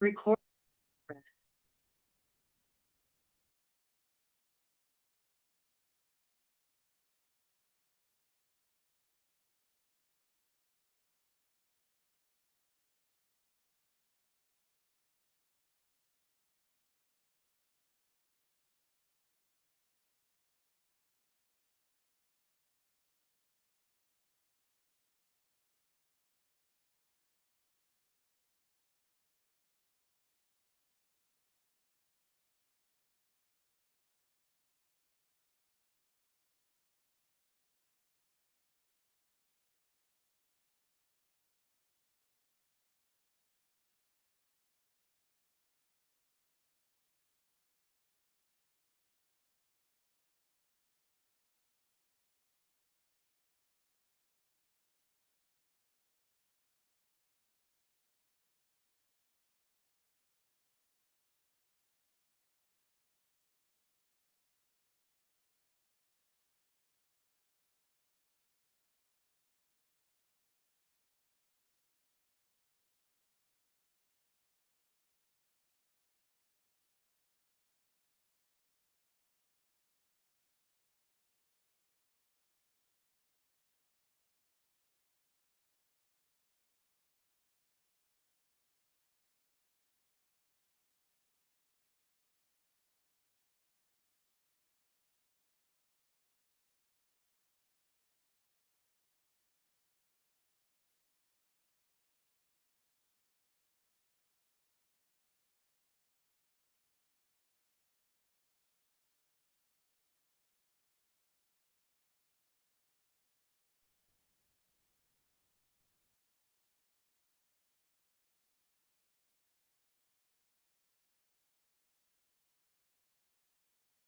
Record.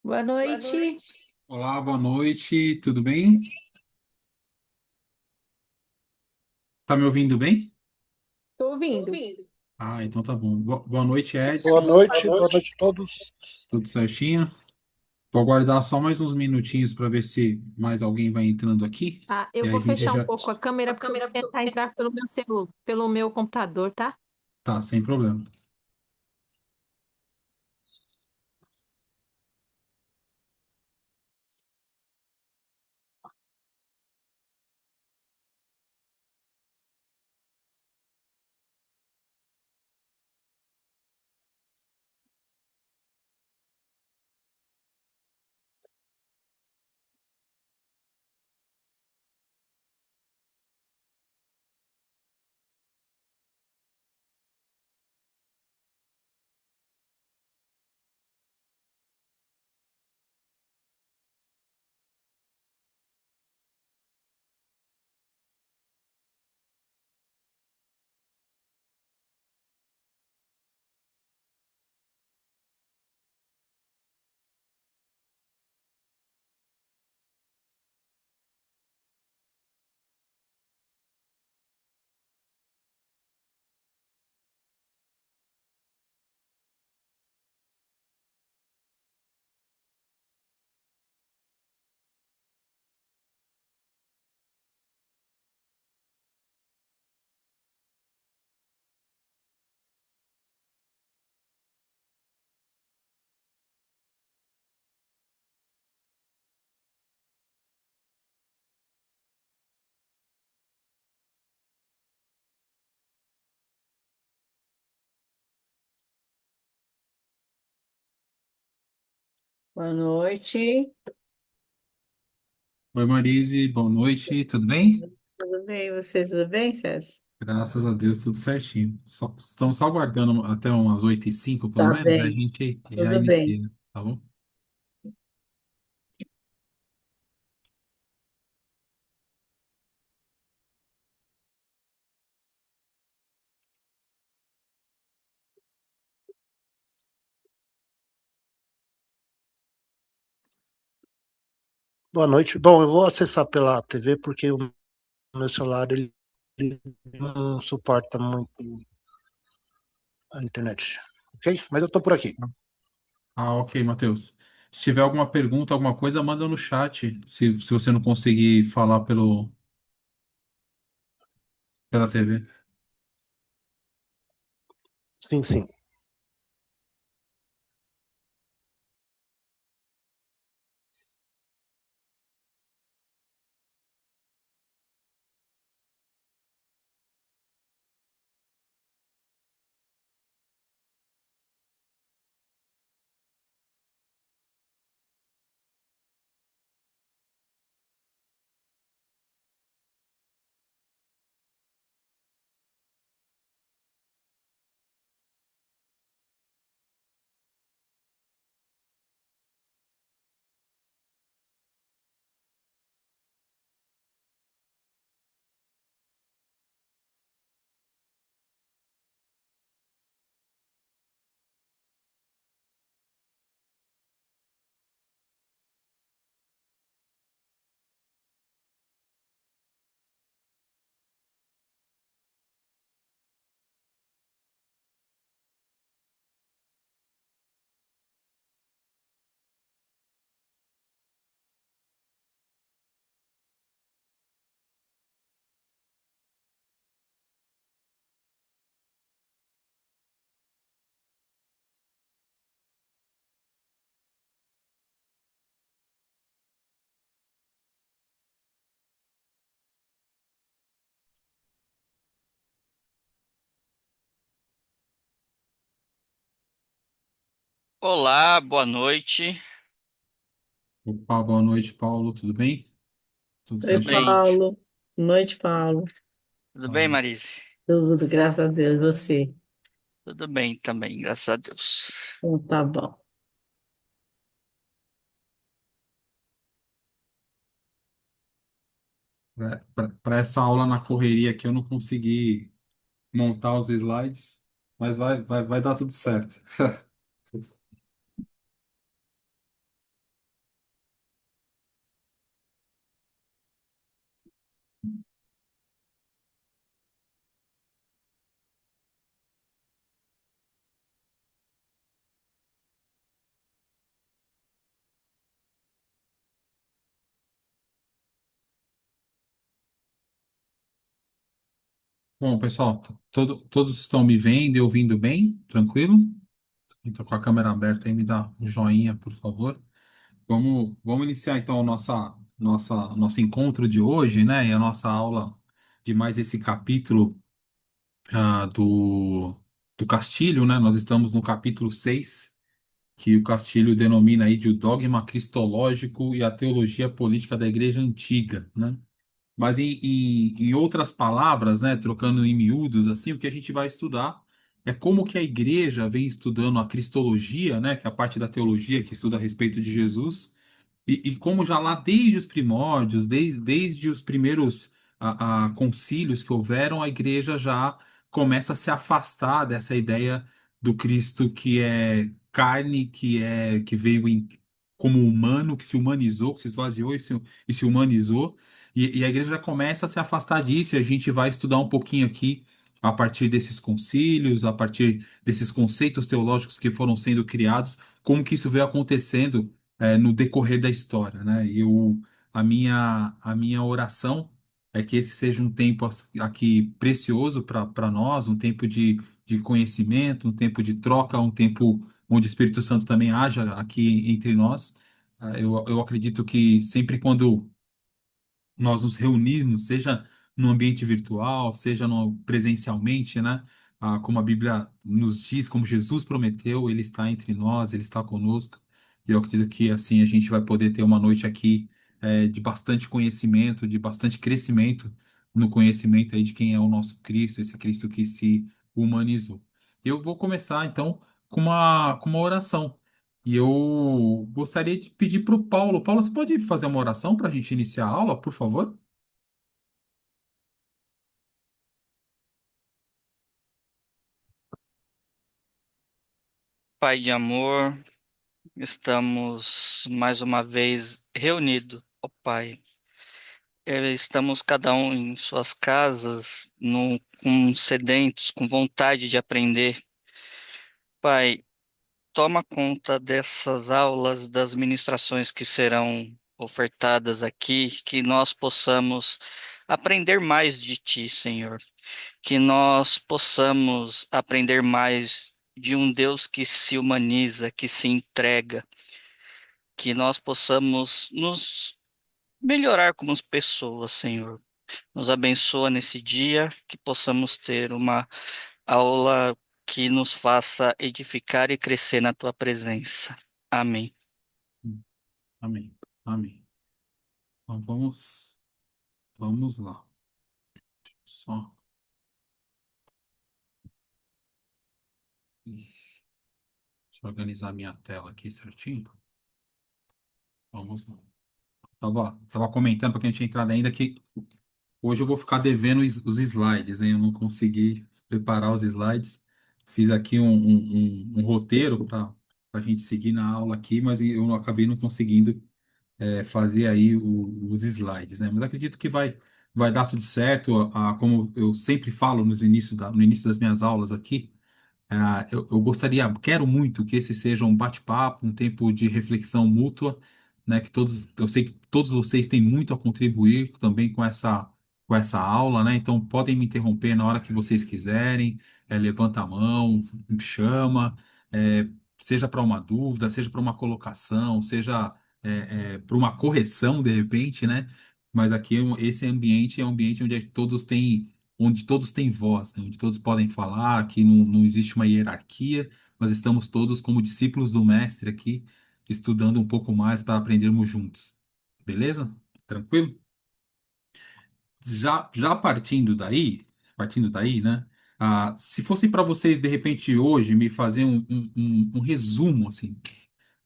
Boa noite. Olá, boa noite, tudo bem? Tá me ouvindo bem? Tô ouvindo. Ah, então tá bom. Boa noite, Boa Edson. noite, boa noite a todos. Tudo certinho? Vou aguardar só mais uns minutinhos para ver se mais alguém vai entrando aqui. Ah, E eu aí a vou gente fechar um já. pouco a câmera porque eu vou tentar entrar pelo meu celular, pelo meu computador, tá? Tá, sem problema. Boa noite. Oi, Marise, boa noite, tudo bem? Tudo bem? Você, tudo bem, César? Graças a Deus, tudo certinho. Estamos só aguardando até umas 8h05, pelo Tá menos, aí a bem, gente já tudo bem. inicia, tá bom? Boa noite. Bom, eu vou acessar pela TV porque o meu celular ele não suporta muito a internet. Ok? Mas eu tô por aqui. Ah, ok, Matheus. Se tiver alguma pergunta, alguma coisa, manda no chat. Se você não conseguir falar pela TV. Sim, sim. Olá, boa noite. Opa, boa noite, Paulo. Tudo bem? Tudo Tudo Oi, bem? certinho? Paulo. Noite, Paulo. Tudo bem, Paulo. Marise? Tudo, graças a Deus, você. Tudo bem também, graças a Deus. Então tá bom. Para essa aula na correria aqui, eu não consegui montar os slides, mas vai dar tudo certo. Bom, pessoal, todos estão me vendo e ouvindo bem? Tranquilo? Então, com a câmera aberta aí, me dá um joinha, por favor. Vamos iniciar então o nosso encontro de hoje, né? E a nossa aula de mais esse capítulo do Castilho, né? Nós estamos no capítulo 6, que o Castilho denomina aí de o dogma cristológico e a teologia política da Igreja Antiga, né? Mas em outras palavras, né, trocando em miúdos, assim, o que a gente vai estudar é como que a igreja vem estudando a cristologia, né, que é a parte da teologia que estuda a respeito de Jesus, e como já lá desde os primórdios, desde os primeiros concílios que houveram, a igreja já começa a se afastar dessa ideia do Cristo que é carne, que veio como humano, que se humanizou, que se esvaziou e se humanizou. E a igreja já começa a se afastar disso, e a gente vai estudar um pouquinho aqui a partir desses concílios, a partir desses conceitos teológicos que foram sendo criados, como que isso veio acontecendo no decorrer da história, né? A minha oração é que esse seja um tempo aqui precioso para nós, um tempo de conhecimento, um tempo de troca, um tempo onde o Espírito Santo também haja aqui entre nós. Eu acredito que sempre quando nós nos reunirmos, seja no ambiente virtual, seja no, presencialmente, né? Como a Bíblia nos diz, como Jesus prometeu, Ele está entre nós, Ele está conosco. E eu acredito que assim a gente vai poder ter uma noite aqui de bastante conhecimento, de bastante crescimento no conhecimento aí de quem é o nosso Cristo, esse Cristo que se humanizou. Eu vou começar então com uma oração. E eu gostaria de pedir para o Paulo. Paulo, você pode fazer uma oração para a gente iniciar a aula, por favor? Pai de amor, estamos mais uma vez reunidos, ó Pai. Estamos cada um em suas casas, com sedentos, com vontade de aprender. Pai, toma conta dessas aulas, das ministrações que serão ofertadas aqui, que nós possamos aprender mais de Ti, Senhor. Que nós possamos aprender mais de um Deus que se humaniza, que se entrega, que nós possamos nos melhorar como pessoas, Senhor. Nos abençoa nesse dia, que possamos ter uma aula que nos faça edificar e crescer na tua presença. Amém. Amém. Amém. Então vamos lá. Só deixa eu organizar minha tela aqui certinho. Vamos lá. Tava comentando para quem tinha entrado ainda que hoje eu vou ficar devendo os slides, hein? Eu não consegui preparar os slides. Fiz aqui um roteiro para a gente seguir na aula aqui, mas eu acabei não conseguindo fazer aí os slides, né? Mas acredito que vai dar tudo certo. Como eu sempre falo no início das minhas aulas aqui, eu gostaria, quero muito que esse seja um bate-papo, um tempo de reflexão mútua, né? Eu sei que todos vocês têm muito a contribuir também com essa aula, né? Então podem me interromper na hora que vocês quiserem, levanta a mão, me chama, é, seja para uma dúvida, seja para uma colocação, seja para uma correção de repente, né? Mas aqui esse ambiente é um ambiente onde todos têm voz, né? Onde todos podem falar, que não existe uma hierarquia, Nós estamos todos como discípulos do Mestre aqui, estudando um pouco mais para aprendermos juntos. Beleza? Tranquilo? Já partindo daí, né? Se fosse para vocês, de repente, hoje, me fazer um resumo, assim,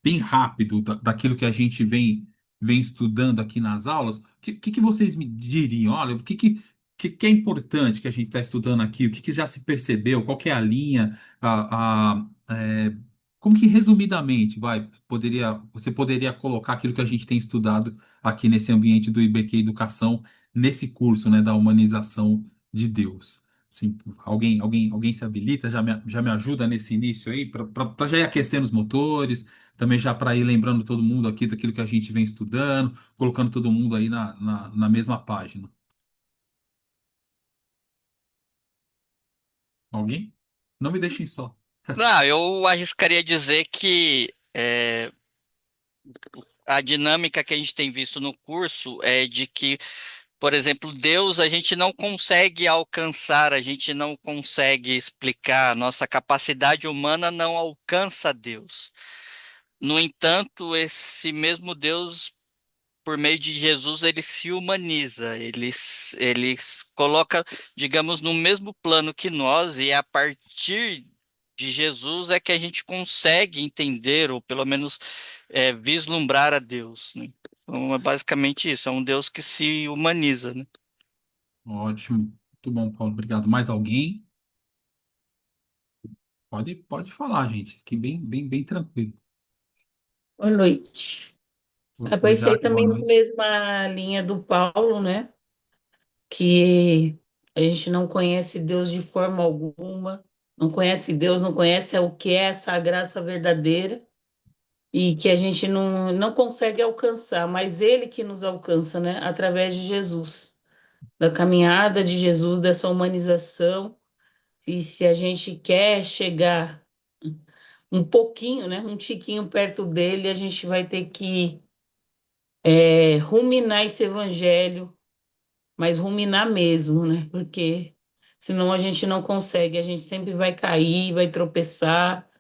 bem rápido daquilo que a gente vem estudando aqui nas aulas, o que vocês me diriam? Olha, o que é importante que a gente está estudando aqui? O que já se percebeu? Qual que é a linha? Como que, resumidamente, você poderia colocar aquilo que a gente tem estudado aqui nesse ambiente do IBQ Educação, nesse curso, né, da humanização de Deus? Assim, alguém se habilita, já me ajuda nesse início aí, para já ir aquecendo os motores, também já para ir lembrando todo mundo aqui daquilo que a gente vem estudando, colocando todo mundo aí na mesma página. Alguém? Não me deixem só. Não, eu arriscaria dizer que a dinâmica que a gente tem visto no curso é de que, por exemplo, Deus a gente não consegue alcançar, a gente não consegue explicar, nossa capacidade humana não alcança Deus. No entanto, esse mesmo Deus, por meio de Jesus, ele se humaniza, ele coloca, digamos, no mesmo plano que nós, e a partir de Jesus é que a gente consegue entender, ou pelo menos vislumbrar a Deus, né? Então, é basicamente isso, é um Deus que se humaniza, né? Ótimo. Muito bom, Paulo. Obrigado. Mais alguém? Pode falar, gente. Que bem tranquilo. Boa noite. Eu Oi, pensei Jaque, boa também na noite. mesma linha do Paulo, né? Que a gente não conhece Deus de forma alguma, não conhece Deus, não conhece o que é essa graça verdadeira e que a gente não consegue alcançar, mas Ele que nos alcança, né? Através de Jesus, da caminhada de Jesus, dessa humanização. E se a gente quer chegar um pouquinho, né? Um tiquinho perto dele, a gente vai ter que ruminar esse evangelho, mas ruminar mesmo, né? Porque senão a gente não consegue, a gente sempre vai cair, vai tropeçar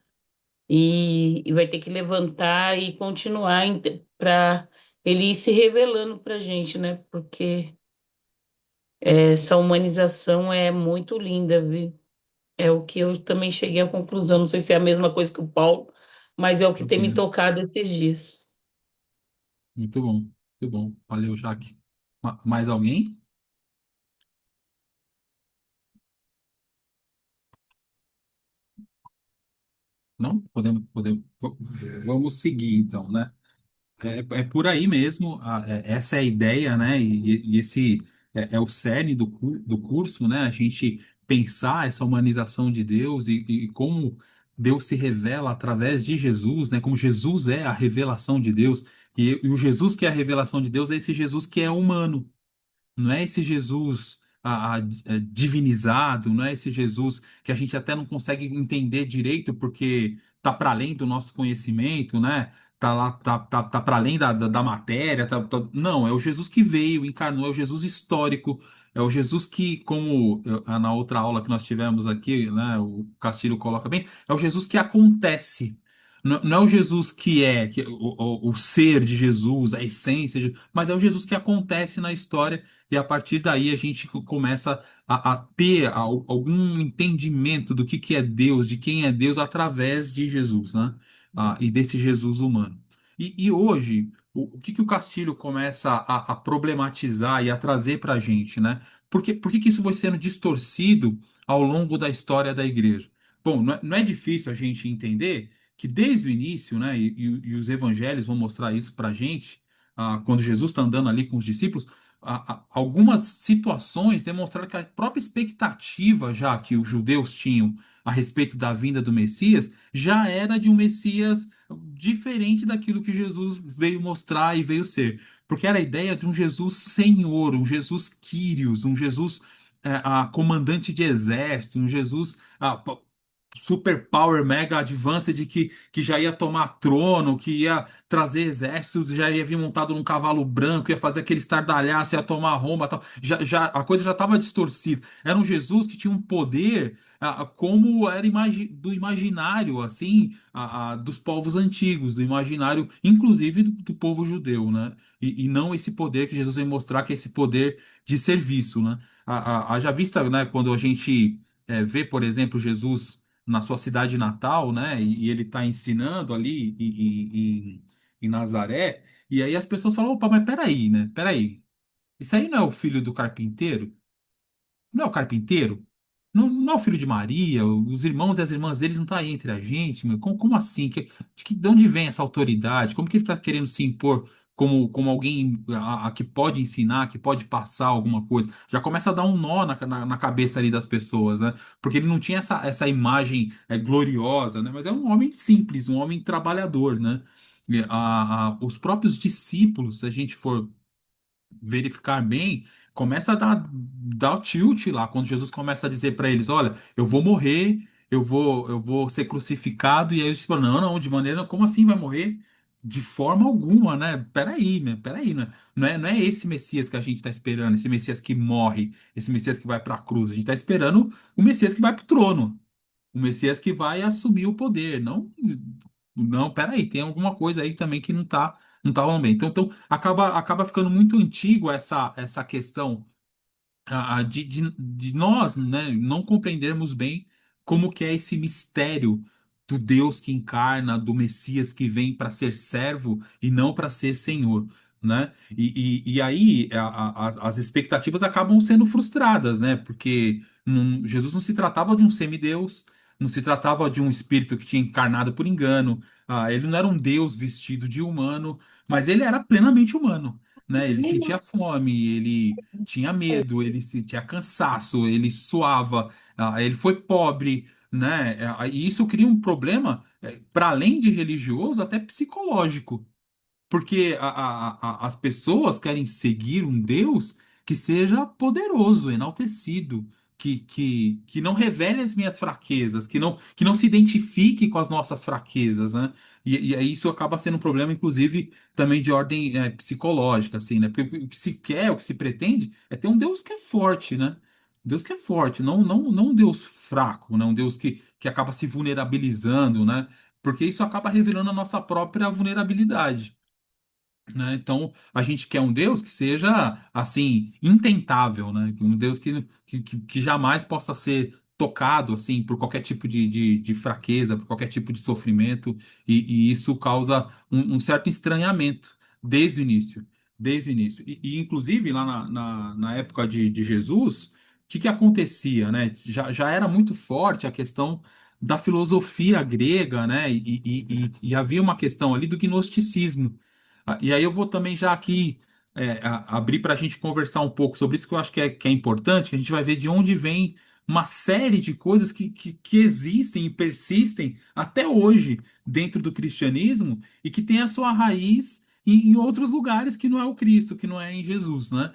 e vai ter que levantar e continuar para ele ir se revelando para a gente, né? Porque essa humanização é muito linda, viu? É o que eu também cheguei à conclusão. Não sei se é a mesma coisa que o Paulo, mas é o que tem me Tranquilo. tocado esses dias. Muito bom. Muito bom. Valeu, Jaque. Mais alguém? Não? Vamos seguir, então, né? É por aí mesmo, essa é a ideia, né? E esse é o cerne do curso, né? A gente pensar essa humanização de Deus e como Deus se revela através de Jesus, né? Como Jesus é a revelação de Deus, e o Jesus que é a revelação de Deus é esse Jesus que é humano. Não é esse Jesus divinizado, não é esse Jesus que a gente até não consegue entender direito porque tá para além do nosso conhecimento, né? Tá lá, tá para além da matéria. Não, é o Jesus que veio, encarnou, é o Jesus histórico, é o Jesus que, como na outra aula que nós tivemos aqui, né? O Castilho coloca bem, é o Jesus que acontece. Não é o Jesus o ser de Jesus, a essência, mas é o Jesus que acontece na história e a partir daí a gente começa a ter algum entendimento do que é Deus, de quem é Deus através de Jesus, né? E desse Jesus humano. E hoje, o que o Castilho começa a problematizar e a trazer para a gente, né? Por que isso foi sendo distorcido ao longo da história da igreja? Bom, não é difícil a gente entender que desde o início, né, e os evangelhos vão mostrar isso para a gente, quando Jesus está andando ali com os discípulos, algumas situações demonstraram que a própria expectativa já que os judeus tinham a respeito da vinda do Messias já era de um Messias diferente daquilo que Jesus veio mostrar e veio ser. Porque era a ideia de um Jesus Senhor, um Jesus Quírios, um Jesus comandante de exército, um Jesus super power mega advanced que já ia tomar trono, que ia trazer exército, já ia vir montado num cavalo branco, ia fazer aquele estardalhaço, ia tomar Roma, tal. A coisa já estava distorcida. Era um Jesus que tinha um poder como era do imaginário, assim, dos povos antigos, do imaginário, inclusive do povo judeu, né? E não esse poder que Jesus veio mostrar, que é esse poder de serviço, né? Já vista, né, quando a gente vê, por exemplo, Jesus na sua cidade natal, né? E ele está ensinando ali em Nazaré. E aí as pessoas falam, opa, mas peraí, né? Peraí. Isso aí não é o filho do carpinteiro? Não é o carpinteiro? Não, não é o filho de Maria? Os irmãos e as irmãs deles não estão aí entre a gente? Meu? Como assim? De onde vem essa autoridade? Como que ele está querendo se impor como alguém que pode ensinar, que pode passar alguma coisa? Já começa a dar um nó na cabeça ali das pessoas, né? Porque ele não tinha essa imagem gloriosa, né? Mas é um homem simples, um homem trabalhador, né? Os próprios discípulos, se a gente for verificar bem, começa a dar o tilt lá, quando Jesus começa a dizer para eles, olha, eu vou morrer, eu vou ser crucificado, e aí eles falam, não, não, de maneira, como assim vai morrer? De forma alguma, né? Peraí, né? Peraí, né? Não é esse Messias que a gente está esperando, esse Messias que morre, esse Messias que vai para a cruz. A gente está esperando o Messias que vai para o trono, o Messias que vai assumir o poder. Não, não, peraí, tem alguma coisa aí também que não tá rolando bem. Então acaba ficando muito antigo essa questão de nós, né, não compreendermos bem como que é esse mistério do Deus que encarna, do Messias que vem para ser servo e não para ser Senhor, né? E aí as expectativas acabam sendo frustradas, né? Porque Jesus não se tratava de um semideus, não se tratava de um espírito que tinha encarnado por engano, ele não era um Deus vestido de humano, mas ele era plenamente humano, né? Ele sentia fome, ele tinha medo, ele sentia cansaço, ele suava, ele foi pobre, né? E isso cria um problema, para além de religioso, até psicológico. Porque as pessoas querem seguir um Deus que seja poderoso, enaltecido, que não revele as minhas fraquezas, que não se identifique com as nossas fraquezas, né? E aí isso acaba sendo um problema, inclusive, também de ordem psicológica, assim, né? Porque o que se quer, o que se pretende, é ter um Deus que é forte, né? Um Deus que é forte, não um Deus fraco, né? Um Deus que acaba se vulnerabilizando, né? Porque isso acaba revelando a nossa própria vulnerabilidade, né? Então, a gente quer um Deus que seja, assim, intentável, né? Um Deus que jamais possa ser tocado, assim, por qualquer tipo de fraqueza, por qualquer tipo de sofrimento, e isso causa um certo estranhamento desde o início, desde o início. Inclusive, lá na época de Jesus, o que acontecia, né? Já era muito forte a questão da filosofia grega, né? E havia uma questão ali do gnosticismo. E aí eu vou também já aqui abrir para a gente conversar um pouco sobre isso, que eu acho que é importante, que a gente vai ver de onde vem uma série de coisas que existem e persistem até hoje dentro do cristianismo e que tem a sua raiz em outros lugares que não é o Cristo, que não é em Jesus, né?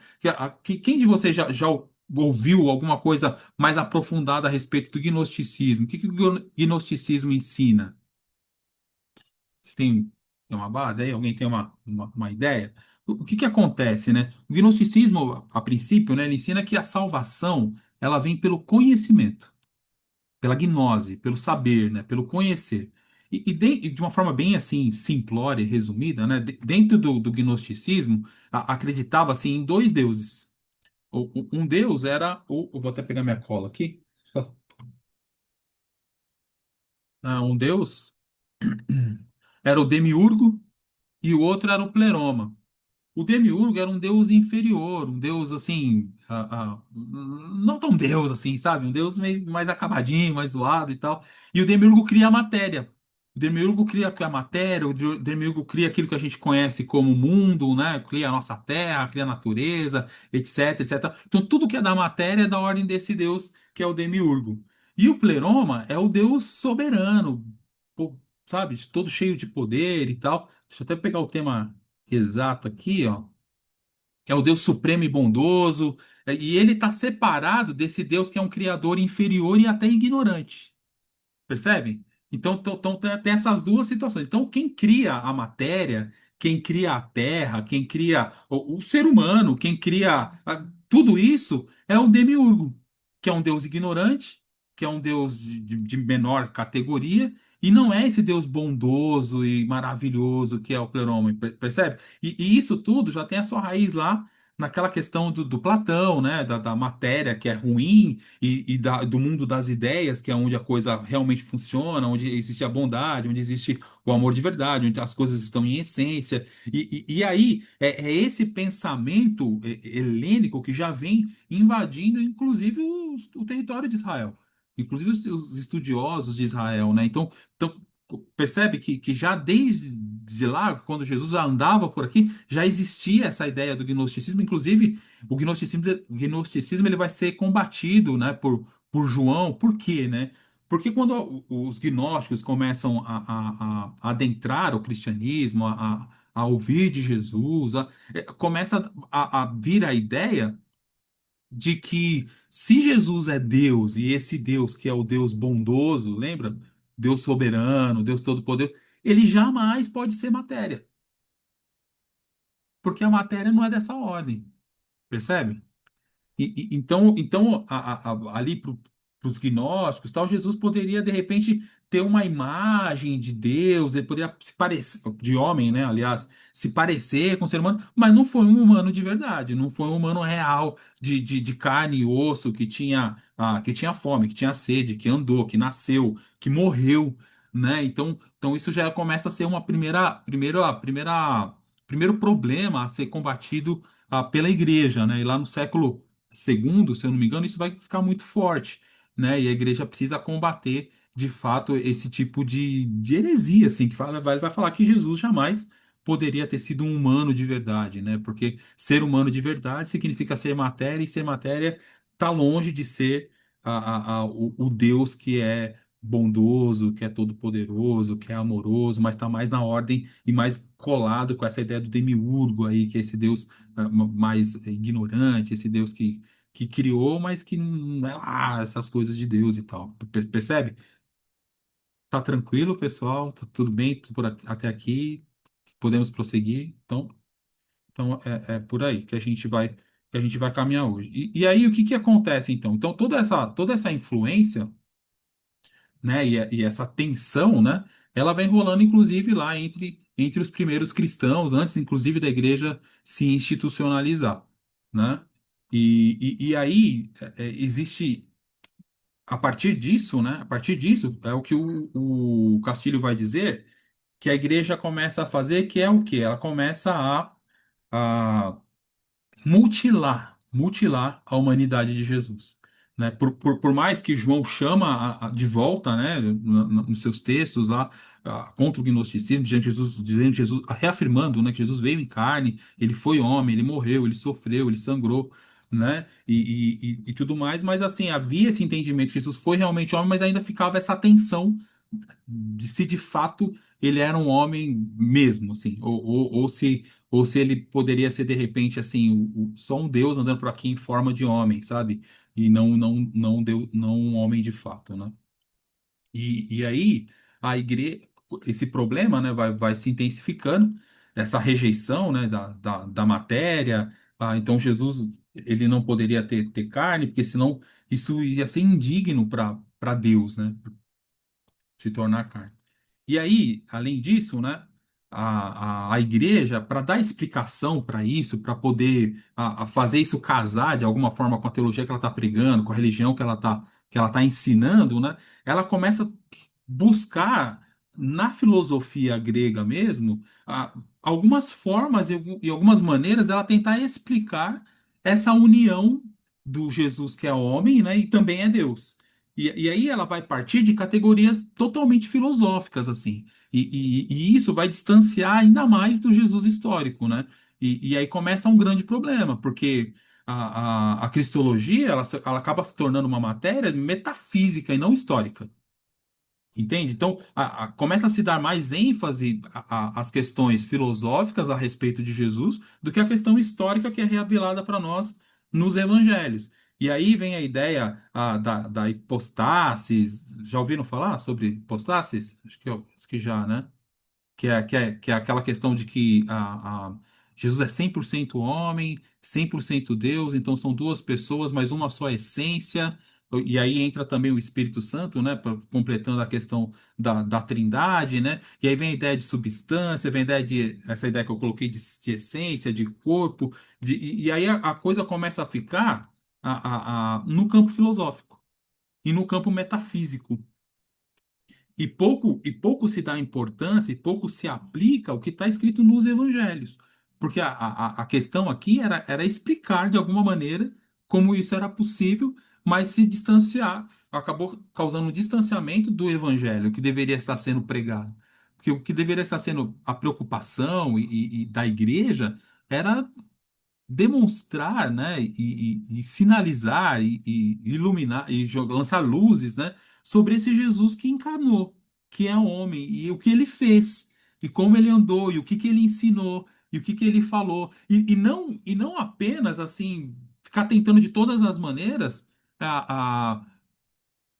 Quem de vocês já ouviu alguma coisa mais aprofundada a respeito do gnosticismo? O que o gnosticismo ensina? Você tem uma base aí? Alguém tem uma ideia? O que acontece, né? O gnosticismo, a princípio, né, ele ensina que a salvação ela vem pelo conhecimento, pela gnose, pelo saber, né, pelo conhecer. De uma forma bem assim simplória e resumida, né, dentro do gnosticismo, acreditava assim em dois deuses. Um deus era eu vou até pegar minha cola aqui. Um deus era o demiurgo e o outro era o pleroma. O Demiurgo era um deus inferior, um deus assim, não tão deus assim, sabe? Um deus meio mais acabadinho, mais zoado e tal. E o Demiurgo cria a matéria. O Demiurgo cria a matéria, o Demiurgo cria aquilo que a gente conhece como mundo, né? Cria a nossa terra, cria a natureza, etc, etc. Então tudo que é da matéria é da ordem desse deus que é o Demiurgo. E o Pleroma é o deus soberano, pô, sabe? Todo cheio de poder e tal. Deixa eu até pegar o tema exato aqui, ó. É o Deus supremo e bondoso, e ele está separado desse Deus que é um criador inferior e até ignorante. Percebe? Então tem essas duas situações. Então, quem cria a matéria, quem cria a terra, quem cria o ser humano, quem cria tudo isso é o demiurgo, que é um deus ignorante, que é um deus de menor categoria, e não é esse deus bondoso e maravilhoso que é o Pleroma, percebe? E isso tudo já tem a sua raiz lá naquela questão do Platão, né? Da matéria que é ruim e do mundo das ideias, que é onde a coisa realmente funciona, onde existe a bondade, onde existe o amor de verdade, onde as coisas estão em essência. E aí é esse pensamento helênico que já vem invadindo, inclusive, o território de Israel. Inclusive os estudiosos de Israel, né? Então percebe que já desde lá, quando Jesus andava por aqui, já existia essa ideia do gnosticismo. Inclusive, o gnosticismo ele vai ser combatido, né, por João. Por quê, né? Porque quando os gnósticos começam a adentrar o cristianismo, a ouvir de Jesus, começa a vir a ideia de que se Jesus é Deus e esse Deus que é o Deus bondoso, lembra? Deus soberano, Deus todo-poderoso, ele jamais pode ser matéria, porque a matéria não é dessa ordem, percebe? Então ali para os gnósticos, tal, Jesus poderia de repente ter uma imagem de Deus, ele poderia se parecer, de homem, né? Aliás, se parecer com o ser humano, mas não foi um humano de verdade, não foi um humano real, de carne e osso, que tinha fome, que tinha sede, que andou, que nasceu, que morreu, né? Então isso já começa a ser uma primeiro problema a ser combatido pela igreja, né? E lá no século segundo, se eu não me engano, isso vai ficar muito forte, né? E a igreja precisa combater, de fato, esse tipo de heresia, assim, que vai falar que Jesus jamais poderia ter sido um humano de verdade, né? Porque ser humano de verdade significa ser matéria, e ser matéria está longe de ser o Deus que é bondoso, que é todo-poderoso, que é amoroso, mas está mais na ordem e mais colado com essa ideia do demiurgo aí, que é esse Deus mais ignorante, esse Deus que criou, mas que não é lá essas coisas de Deus e tal. Percebe? Tá tranquilo, pessoal? Tá tudo bem até aqui? Podemos prosseguir? Então é por aí que a gente vai caminhar hoje. E aí o que acontece então? Então toda essa influência, né, e essa tensão, né, ela vem rolando inclusive lá entre os primeiros cristãos, antes inclusive da igreja se institucionalizar, né? E aí existe, a partir disso, né, a partir disso é o que o Castilho vai dizer, que a igreja começa a fazer, que é o quê? Ela começa a mutilar a humanidade de Jesus, né? Por mais que João chama de volta, né, nos seus textos lá, contra o gnosticismo, dizendo Jesus, reafirmando, né, que Jesus veio em carne, ele foi homem, ele morreu, ele sofreu, ele sangrou, né, e tudo mais, mas assim, havia esse entendimento que Jesus foi realmente homem, mas ainda ficava essa tensão de se de fato ele era um homem mesmo, assim, ou se ele poderia ser de repente assim só um Deus andando por aqui em forma de homem, sabe? E não Deus, não um homem de fato, né? E aí a igreja, esse problema, né, vai se intensificando, essa rejeição, né, da matéria. Então Jesus ele não poderia ter carne, porque senão isso ia ser indigno para Deus, né? Se tornar carne. E aí, além disso, né, a igreja, para dar explicação para isso, para poder a fazer isso casar de alguma forma com a teologia que ela está pregando, com a religião que ela tá ensinando, né, ela começa a buscar na filosofia grega mesmo algumas formas e algumas maneiras ela tentar explicar essa união do Jesus que é homem, né, e também é Deus. E aí ela vai partir de categorias totalmente filosóficas, assim. E isso vai distanciar ainda mais do Jesus histórico, né? E aí começa um grande problema, porque a cristologia ela acaba se tornando uma matéria metafísica e não histórica. Entende? Então, começa a se dar mais ênfase às questões filosóficas a respeito de Jesus do que a questão histórica que é revelada para nós nos evangelhos. E aí vem a ideia da hipostasis. Já ouviram falar sobre hipostasis? Acho que já, né? Que é aquela questão de que Jesus é 100% homem, 100% Deus, então são duas pessoas, mas uma só essência, e aí entra também o Espírito Santo, né, completando a questão da Trindade, né, e aí vem a ideia de substância, vem a ideia essa ideia que eu coloquei de essência, de corpo, e aí a coisa começa a ficar no campo filosófico e no campo metafísico. E pouco se dá importância, e pouco se aplica o que está escrito nos evangelhos. Porque a questão aqui era explicar de alguma maneira como isso era possível, mas se distanciar, acabou causando um distanciamento do evangelho que deveria estar sendo pregado. Porque o que deveria estar sendo a preocupação e da igreja era demonstrar, né, e sinalizar e iluminar e lançar luzes, né, sobre esse Jesus que encarnou, que é homem e o que ele fez e como ele andou e o que que ele ensinou e o que que ele falou e não apenas assim ficar tentando de todas as maneiras a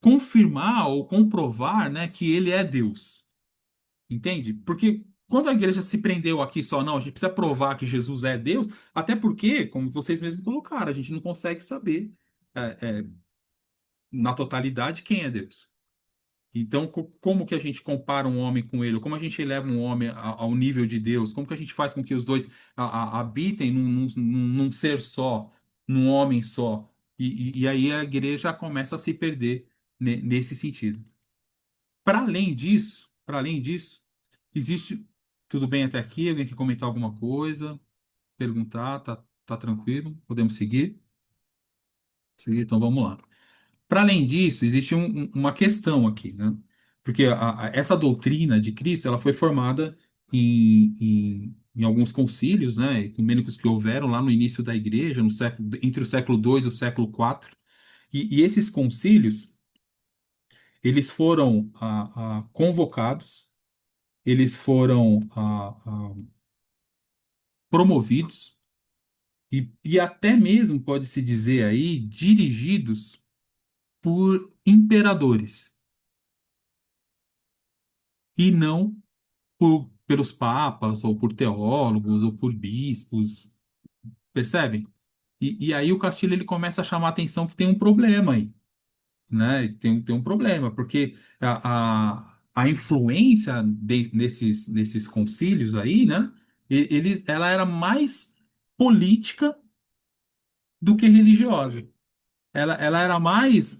confirmar ou comprovar, né, que ele é Deus. Entende? Porque quando a igreja se prendeu aqui só, não, a gente precisa provar que Jesus é Deus, até porque, como vocês mesmos colocaram, a gente não consegue saber na totalidade quem é Deus. Então, como que a gente compara um homem com ele? Como a gente eleva um homem ao nível de Deus? Como que a gente faz com que os dois habitem num ser só, num homem só? E aí a igreja começa a se perder nesse sentido. Para além disso, existe. Tudo bem até aqui? Alguém quer comentar alguma coisa? Perguntar? Tá tranquilo? Podemos seguir? Seguir, então vamos lá. Para além disso, existe uma questão aqui, né? Porque essa doutrina de Cristo, ela foi formada em alguns concílios, né, ecumênicos que houveram lá no início da igreja, entre o século II e o século IV. E esses concílios, eles foram convocados, eles foram promovidos e até mesmo, pode-se dizer aí, dirigidos por imperadores e não pelos papas, ou por teólogos, ou por bispos, percebem? E aí o Castilho ele começa a chamar a atenção que tem um problema aí, né? Tem um problema, porque a influência nesses concílios aí, né? Ela era mais política do que religiosa. Ela era mais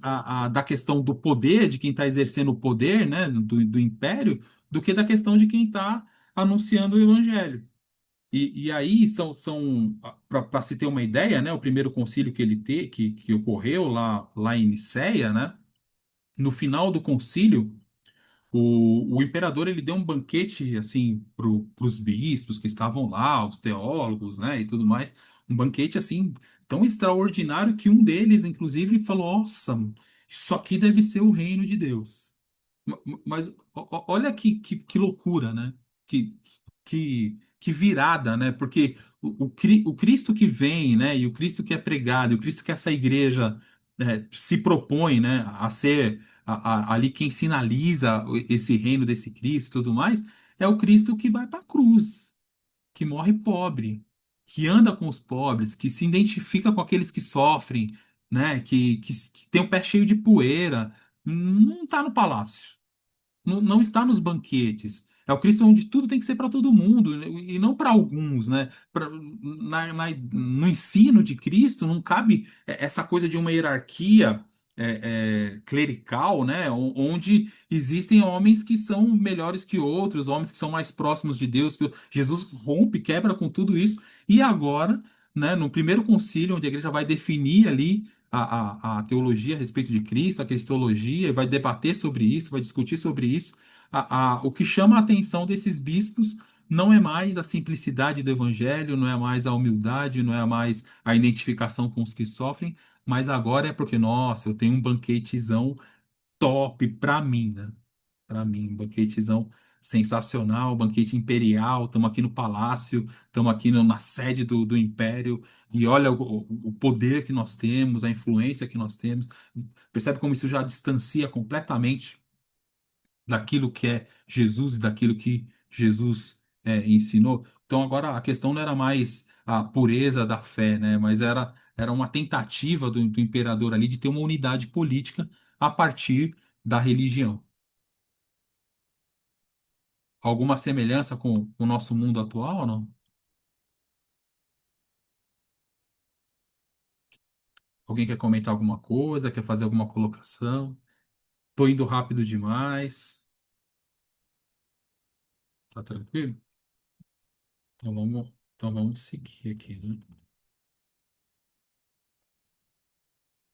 da questão do poder, de quem está exercendo o poder, né, do império, do que da questão de quem está anunciando o evangelho. E aí são para se ter uma ideia, né, o primeiro concílio que ocorreu lá em Nicéia, né, no final do concílio, o imperador ele deu um banquete assim para os bispos que estavam lá, os teólogos, né, e tudo mais, um banquete assim tão extraordinário que um deles, inclusive, falou: Nossa, isso aqui deve ser o reino de Deus. Mas olha que loucura, né? Que virada, né? Porque o Cristo que vem, né? E o Cristo que é pregado, e o Cristo que essa igreja se propõe, né? A ser ali quem sinaliza esse reino desse Cristo e tudo mais, é o Cristo que vai para a cruz, que morre pobre, que anda com os pobres, que se identifica com aqueles que sofrem, né? Que tem o pé cheio de poeira. Não está no palácio, não está nos banquetes. É o Cristo onde tudo tem que ser para todo mundo e não para alguns, né? No ensino de Cristo não cabe essa coisa de uma hierarquia clerical, né? Onde existem homens que são melhores que outros, homens que são mais próximos de Deus. Que Jesus rompe, quebra com tudo isso. E agora, né? No primeiro concílio, onde a igreja vai definir ali a teologia a respeito de Cristo, a cristologia, e vai debater sobre isso, vai discutir sobre isso. O que chama a atenção desses bispos não é mais a simplicidade do evangelho, não é mais a humildade, não é mais a identificação com os que sofrem, mas agora é porque, nossa, eu tenho um banquetezão top para mim, né? Para mim, um banquetezão sensacional, banquete imperial, estamos aqui no palácio, estamos aqui na sede do império, e olha o poder que nós temos, a influência que nós temos. Percebe como isso já distancia completamente daquilo que é Jesus e daquilo que Jesus ensinou. Então agora a questão não era mais a pureza da fé, né? Mas era uma tentativa do imperador ali de ter uma unidade política a partir da religião. Alguma semelhança com o nosso mundo atual ou não? Alguém quer comentar alguma coisa? Quer fazer alguma colocação? Tô indo rápido demais. Tá tranquilo? Então vamos seguir aqui, né?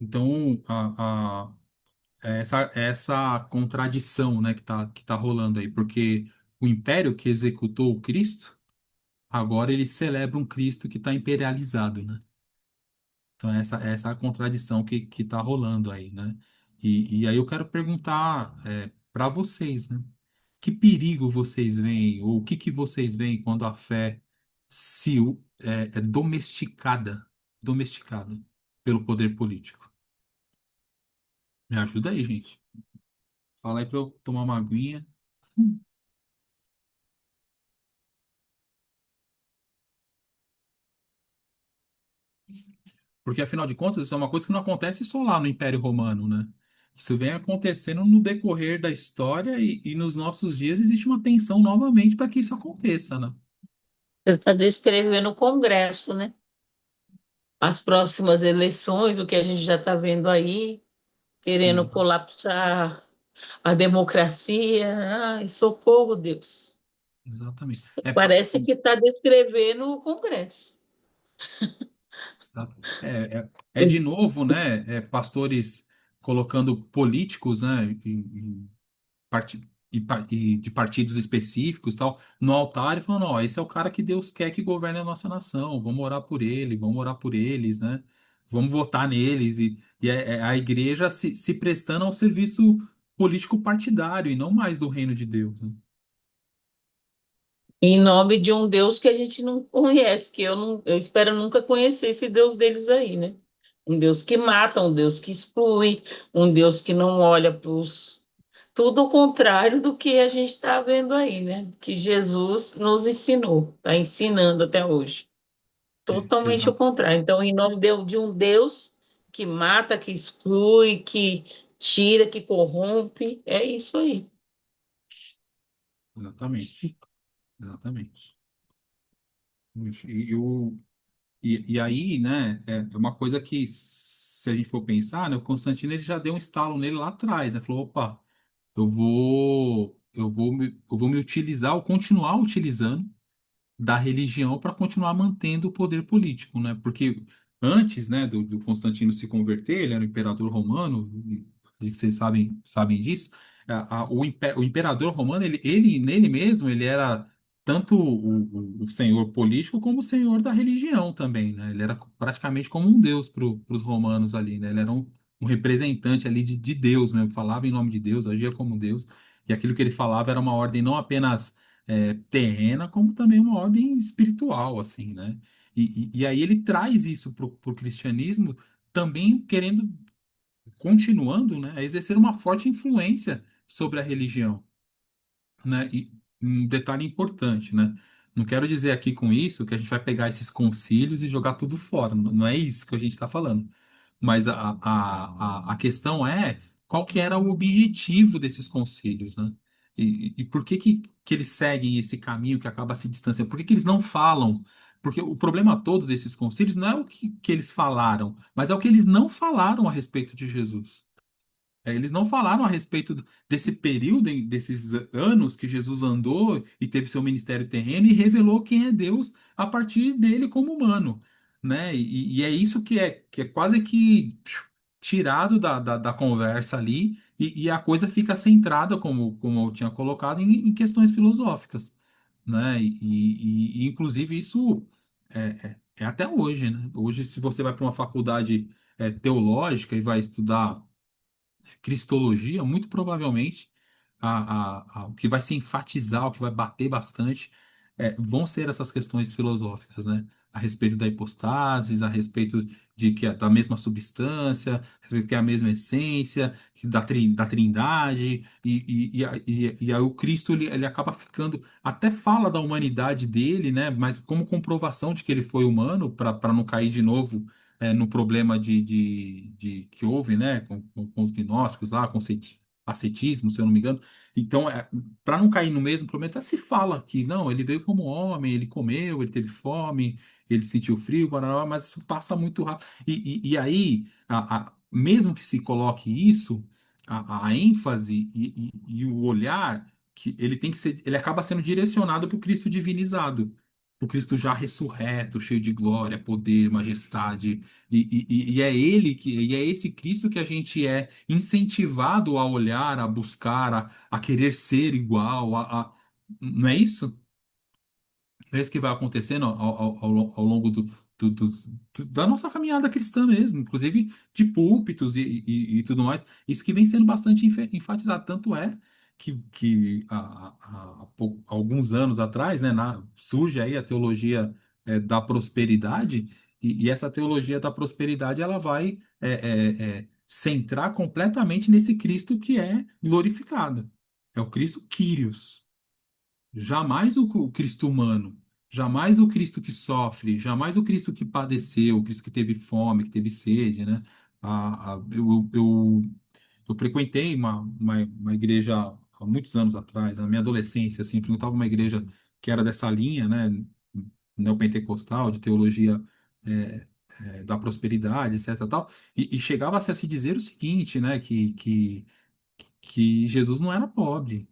Então, essa contradição, né, que tá rolando aí, porque o império que executou o Cristo, agora ele celebra um Cristo que está imperializado, né? Então, essa é a contradição que tá rolando aí, né? E aí eu quero perguntar para vocês, né? Que perigo vocês veem, ou o que vocês veem quando a fé é domesticada pelo poder político? Me ajuda aí, gente. Fala aí para eu tomar uma aguinha. Porque, afinal de contas, isso é uma coisa que não acontece só lá no Império Romano, né? Isso vem acontecendo no decorrer da história e nos nossos dias existe uma tensão novamente para que isso aconteça, né? Você está descrevendo o Congresso, né? As próximas eleições, o que a gente já está vendo aí, querendo Exa- colapsar a democracia. Ai, socorro, Deus. Exatamente. Parece Assim, que está descrevendo o Congresso. exato. É de novo, né? Pastores colocando políticos, né? E de partidos específicos e tal, no altar e falando, ó, esse é o cara que Deus quer que governe a nossa nação, vamos orar por ele, vamos orar por eles, né? Vamos votar neles, e é a igreja se prestando ao serviço político partidário e não mais do reino de Deus, né? Em nome de um Deus que a gente não conhece, que eu não, eu espero nunca conhecer esse Deus deles aí, né? Um Deus que mata, um Deus que exclui, um Deus que não olha para os. Tudo o contrário do que a gente está vendo aí, né? Que Jesus nos ensinou, está ensinando até hoje. Totalmente o Exato, contrário. Então, em nome de um Deus que mata, que exclui, que tira, que corrompe, é isso aí. exatamente, exatamente. E aí, né, é uma coisa que, se a gente for pensar, né, o Constantino ele já deu um estalo nele lá atrás, né? Falou, opa, eu vou me utilizar, ou continuar utilizando da religião para continuar mantendo o poder político, né? Porque antes, né, do Constantino se converter, ele era o imperador romano, e vocês sabem disso. O imperador romano, ele nele mesmo, ele era tanto o senhor político como o senhor da religião também, né? Ele era praticamente como um deus para os romanos ali, né? Ele era um representante ali de Deus mesmo, falava em nome de Deus, agia como Deus, e aquilo que ele falava era uma ordem não apenas terrena, como também uma ordem espiritual, assim, né? E aí ele traz isso para o cristianismo, também querendo, continuando, né, a exercer uma forte influência sobre a religião, né? E um detalhe importante, né? Não quero dizer aqui com isso que a gente vai pegar esses concílios e jogar tudo fora, não é isso que a gente está falando. Mas a questão é qual que era o objetivo desses concílios, né? E por que eles seguem esse caminho que acaba se distanciando? Por que eles não falam? Porque o problema todo desses concílios não é o que eles falaram, mas é o que eles não falaram a respeito de Jesus. Eles não falaram a respeito desse período, desses anos que Jesus andou e teve seu ministério terreno e revelou quem é Deus a partir dele como humano, né? E é isso que é quase que tirado da conversa ali e a coisa fica centrada, como eu tinha colocado, em questões filosóficas, né? Inclusive isso é até hoje, né? Hoje, se você vai para uma faculdade teológica e vai estudar cristologia, muito provavelmente o que vai se enfatizar, o que vai bater bastante, vão ser essas questões filosóficas, né? A respeito da hipostasis, a respeito de que é da mesma substância, a respeito que é a mesma essência, da trindade, e aí o Cristo ele acaba ficando, até fala da humanidade dele, né? Mas como comprovação de que ele foi humano, para não cair de novo no problema que houve, né? Com os gnósticos lá, com o ascetismo, se eu não me engano. Então, para não cair no mesmo problema, até se fala que não, ele veio como homem, ele comeu, ele teve fome, ele sentiu frio, barará, mas isso passa muito rápido. E aí, mesmo que se coloque isso, a ênfase e o olhar, que ele tem que ser, ele acaba sendo direcionado para o Cristo divinizado, para o Cristo já ressurreto, cheio de glória, poder, majestade. E é e é esse Cristo que a gente é incentivado a olhar, a buscar, a querer ser igual, não é isso? É isso que vai acontecendo ao longo da nossa caminhada cristã mesmo, inclusive de púlpitos e tudo mais. Isso que vem sendo bastante enfatizado. Tanto é que alguns anos atrás, né, surge aí a teologia da prosperidade, e essa teologia da prosperidade ela vai centrar completamente nesse Cristo que é glorificado. É o Cristo Kyrios. Jamais o Cristo humano, jamais o Cristo que sofre, jamais o Cristo que padeceu, o Cristo que teve fome, que teve sede, né? Eu frequentei uma igreja há muitos anos atrás, na minha adolescência, assim, frequentava uma igreja que era dessa linha, né? Neopentecostal, de teologia é, da prosperidade, etc. Tal, e chegava-se a se dizer o seguinte, né? Que Jesus não era pobre.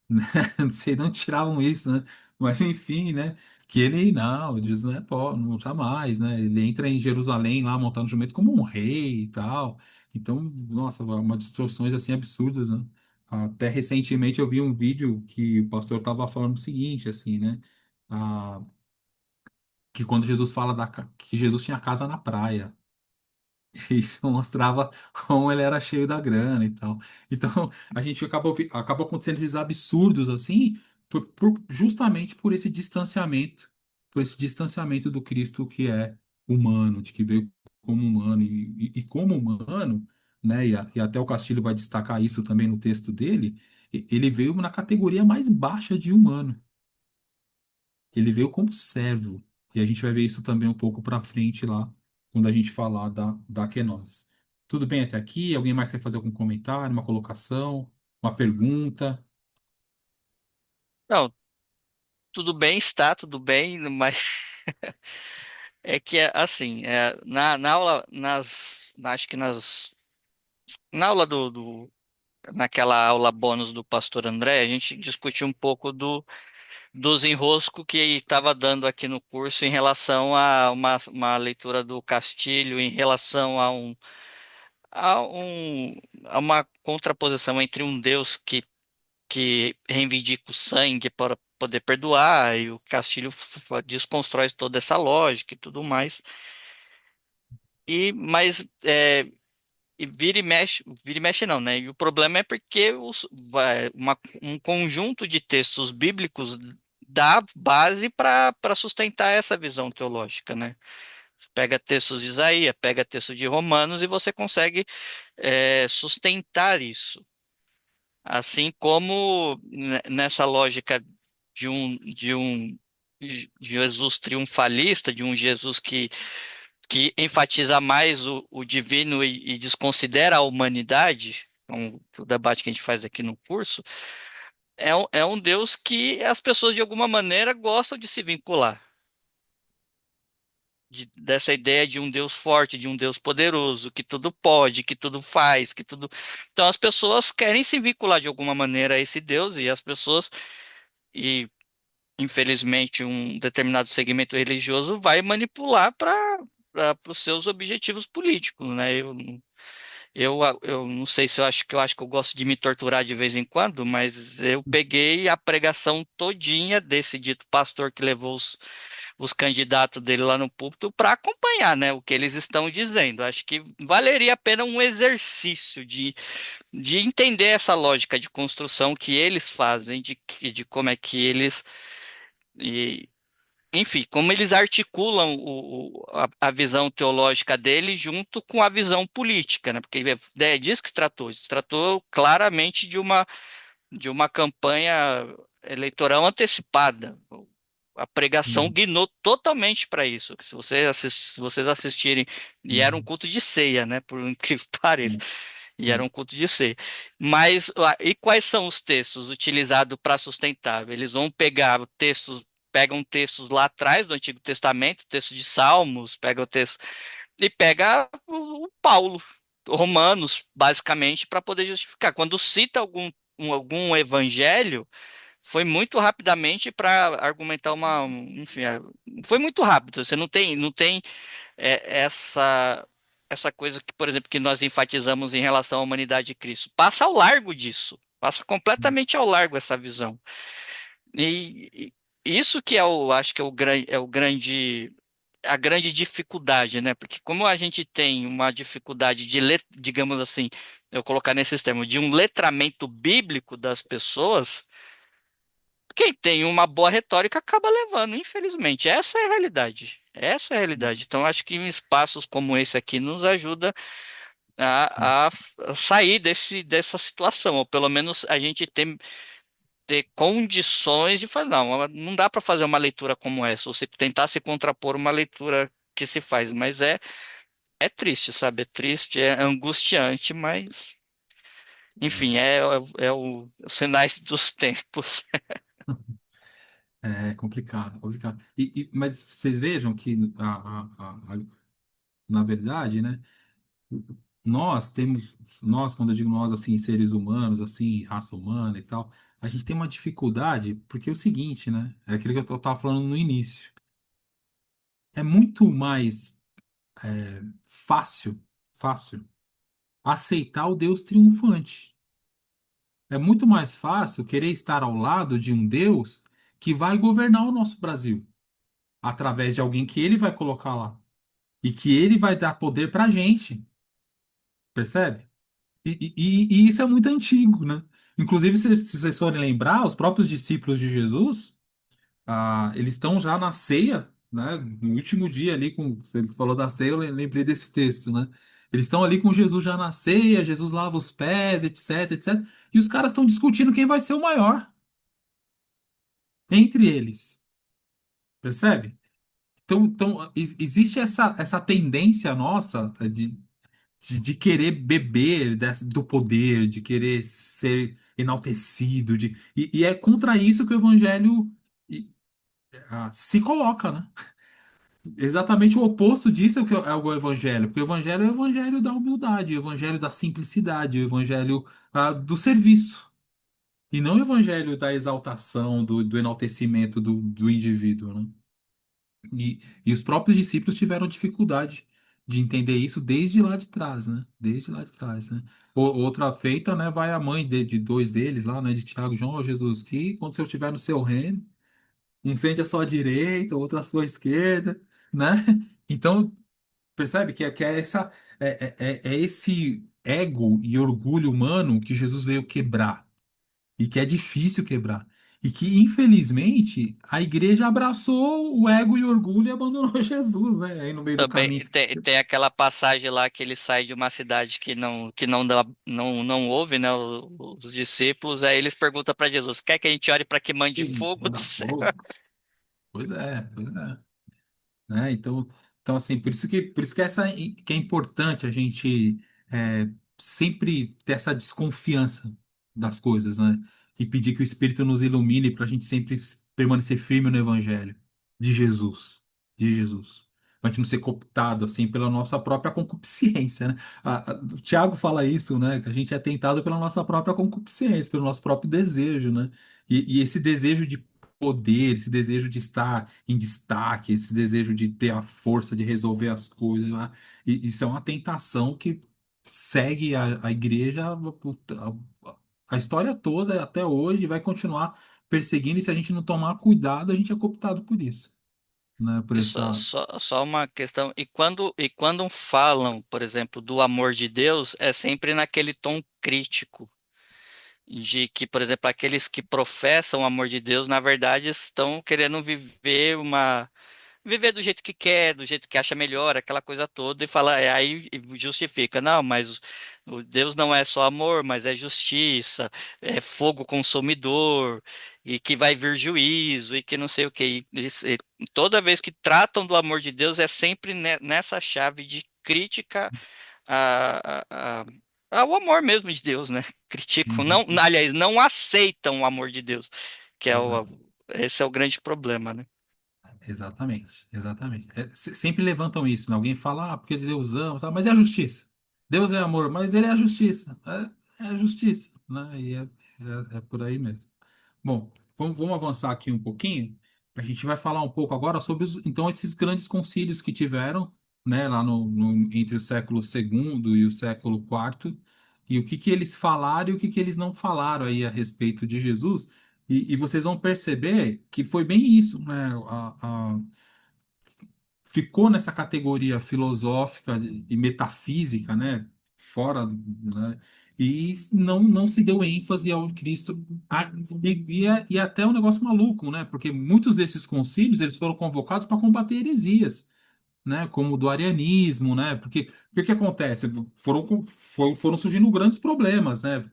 Não sei de onde tiravam isso, né? Mas enfim, né? Que ele, não, Jesus não é pobre, não, jamais, né? Ele entra em Jerusalém lá montando jumento como um rei e tal. Então, nossa, umas distorções assim absurdas, né? Até recentemente eu vi um vídeo que o pastor estava falando o seguinte, assim, né? Ah, que quando Jesus fala que Jesus tinha casa na praia. Isso mostrava como ele era cheio da grana e tal. Então, a gente acaba acontecendo esses absurdos assim, justamente por esse distanciamento do Cristo que é humano, de que veio como humano e como humano, né? E até o Castilho vai destacar isso também no texto dele. Ele veio na categoria mais baixa de humano. Ele veio como servo. E a gente vai ver isso também um pouco para frente lá, quando a gente falar da Kenosis. Tudo bem até aqui? Alguém mais quer fazer algum comentário, uma colocação, uma pergunta? Não, tudo bem, está tudo bem, mas é que assim, na aula, acho que na aula naquela aula bônus do pastor André, a gente discutiu um pouco dos enroscos que estava dando aqui no curso em relação a uma leitura do Castilho, em relação a um, a uma contraposição entre um Deus que reivindica o sangue para poder perdoar, e o Castilho desconstrói toda essa lógica e tudo mais. Mas e vira e mexe não, né? E o problema é porque um conjunto de textos bíblicos dá base para sustentar essa visão teológica, né? Você pega textos de Isaías, pega textos de Romanos e você consegue sustentar isso. Assim como nessa lógica de um Jesus triunfalista, de um Jesus que enfatiza mais o divino e desconsidera a humanidade, o debate que a gente faz aqui no curso, é um Deus que as pessoas de alguma maneira gostam de se vincular. Dessa ideia de um Deus forte, de um Deus poderoso, que tudo pode, que tudo faz, que tudo. Então as pessoas querem se vincular de alguma maneira a esse Deus, e as pessoas, e infelizmente um determinado segmento religioso vai manipular para os seus objetivos políticos, né? Eu não sei se eu acho que eu gosto de me torturar de vez em quando, mas eu peguei a pregação todinha desse dito pastor que levou os candidatos dele lá no púlpito para acompanhar, né, o que eles estão dizendo. Acho que valeria a pena um exercício de entender essa lógica de construção que eles fazem, de como é que eles, e, enfim, como eles articulam a visão teológica deles junto com a visão política, né? Porque é disso que se tratou claramente de uma campanha eleitoral antecipada. A pregação Uhum. guinou totalmente para isso. Se vocês assistirem, e era um Uhum. culto de ceia, né? Por incrível que pareça. Uhum. E era um culto de ceia. Mas, e quais são os textos utilizados para sustentar? Eles vão pegar textos, pegam textos lá atrás do Antigo Testamento, textos de Salmos, pegam textos, e pega o Paulo, Romanos, basicamente, para poder justificar. Quando cita algum evangelho, foi muito rapidamente para argumentar enfim, foi muito rápido. Você não tem essa coisa que, por exemplo, que nós enfatizamos em relação à humanidade de Cristo. Passa ao largo disso, passa completamente ao largo essa visão. E isso que acho que a grande dificuldade, né? Porque como a gente tem uma dificuldade digamos assim, eu colocar nesses termos, de um letramento bíblico das pessoas, quem tem uma boa retórica acaba levando, infelizmente. Essa é a realidade. Essa é a realidade. Então, acho que em espaços como esse aqui nos ajuda a sair dessa situação, ou pelo menos a gente ter condições de falar, não, não dá para fazer uma leitura como essa, ou você tentar se contrapor uma leitura que se faz, mas é triste, sabe? É triste, é angustiante, mas, enfim, é os sinais dos tempos. É complicado, complicado. Mas vocês vejam que, na verdade, né, nós, quando eu digo nós, assim, seres humanos, assim, raça humana e tal, a gente tem uma dificuldade, porque é o seguinte, né, é aquilo que eu estava falando no início. É muito mais fácil, fácil, aceitar o Deus triunfante. É muito mais fácil querer estar ao lado de um Deus que vai governar o nosso Brasil, através de alguém que ele vai colocar lá. E que ele vai dar poder pra gente, percebe? E isso é muito antigo, né? Inclusive, se vocês forem lembrar, os próprios discípulos de Jesus, eles estão já na ceia, né? No último dia ali, você falou da ceia, eu lembrei desse texto, né? Eles estão ali com Jesus já na ceia, Jesus lava os pés, etc, etc. E os caras estão discutindo quem vai ser o maior entre eles, percebe? Então, existe essa tendência nossa de querer beber do poder, de querer ser enaltecido, e é contra isso que o evangelho se coloca, né? Exatamente o oposto disso é o evangelho, porque o evangelho é o evangelho da humildade, o evangelho da simplicidade, o evangelho do serviço, e não o evangelho da exaltação, do enaltecimento do indivíduo, né? E os próprios discípulos tiveram dificuldade de entender isso desde lá de trás, né? Desde lá de trás, né? Outra feita, né? Vai a mãe de dois deles lá, né? De Tiago e João, ó Jesus, que quando você estiver no seu reino, um sente a sua direita, outro à sua esquerda, né? Então, percebe que é esse ego e orgulho humano que Jesus veio quebrar e que é difícil quebrar. E que, infelizmente, a igreja abraçou o ego e o orgulho e abandonou Jesus, né? Aí no meio do Também caminho. tem aquela passagem lá que ele sai de uma cidade que não ouve, né, os discípulos, aí eles perguntam para Jesus, quer que a gente ore para que mande Sim, fogo do manda céu? fogo. Pois é, pois é. Né? Então assim, por isso que que é importante a gente é, sempre ter essa desconfiança das coisas, né? E pedir que o Espírito nos ilumine para a gente sempre permanecer firme no Evangelho de Jesus, de Jesus. Para a gente não ser cooptado assim pela nossa própria concupiscência, né? O Tiago fala isso, né? Que a gente é tentado pela nossa própria concupiscência, pelo nosso próprio desejo, né? E esse desejo de poder, esse desejo de estar em destaque, esse desejo de ter a força de resolver as coisas, né? E isso é uma tentação que segue a igreja a história toda até hoje e vai continuar perseguindo, e se a gente não tomar cuidado, a gente é cooptado por isso. né? Por Isso, essa. só uma questão. E quando falam, por exemplo, do amor de Deus, é sempre naquele tom crítico, de que, por exemplo, aqueles que professam o amor de Deus, na verdade, estão querendo viver do jeito que quer, do jeito que acha melhor, aquela coisa toda, e fala, aí justifica, não, mas o Deus não é só amor, mas é justiça, é fogo consumidor, e que vai vir juízo, e que não sei o que. E toda vez que tratam do amor de Deus, é sempre nessa chave de crítica ao amor mesmo de Deus, né? Criticam, não, Uhum. aliás, não aceitam o amor de Deus, que é Exato. esse é o grande problema, né? Exatamente, exatamente. Sempre levantam isso, né? Alguém fala, ah, porque Deus ama, tá? Mas é a justiça. Deus é amor, mas ele é a justiça. É a justiça, né? É por aí mesmo. Bom, vamos avançar aqui um pouquinho. A gente vai falar um pouco agora sobre então esses grandes concílios que tiveram, né, lá entre o século segundo e o século quarto, e o que que eles falaram e o que que eles não falaram aí a respeito de Jesus. E vocês vão perceber que foi bem isso, né? Ficou nessa categoria filosófica e metafísica, né? Fora, né? E não se deu ênfase ao Cristo. Ah, e até um negócio maluco, né? Porque muitos desses concílios eles foram convocados para combater heresias, né? Como o do arianismo, né? Porque o que acontece? Foram surgindo grandes problemas, né?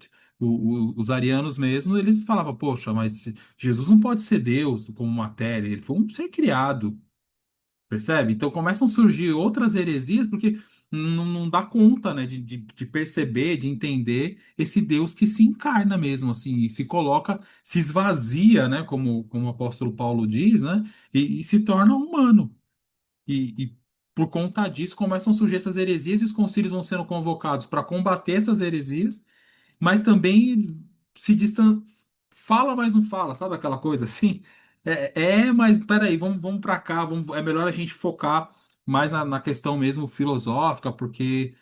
Os arianos mesmo, eles falavam, poxa, mas Jesus não pode ser Deus como matéria, ele foi um ser criado. Percebe? Então começam a surgir outras heresias porque não dá conta, né, de perceber, de entender esse Deus que se encarna mesmo, assim, e se coloca, se esvazia, né, como o apóstolo Paulo diz, né, e se torna humano. E por conta disso começam a surgir essas heresias e os concílios vão sendo convocados para combater essas heresias, mas também se distan... fala, mas não fala, sabe aquela coisa assim? Mas peraí, vamos para cá, é melhor a gente focar mais na questão mesmo filosófica, porque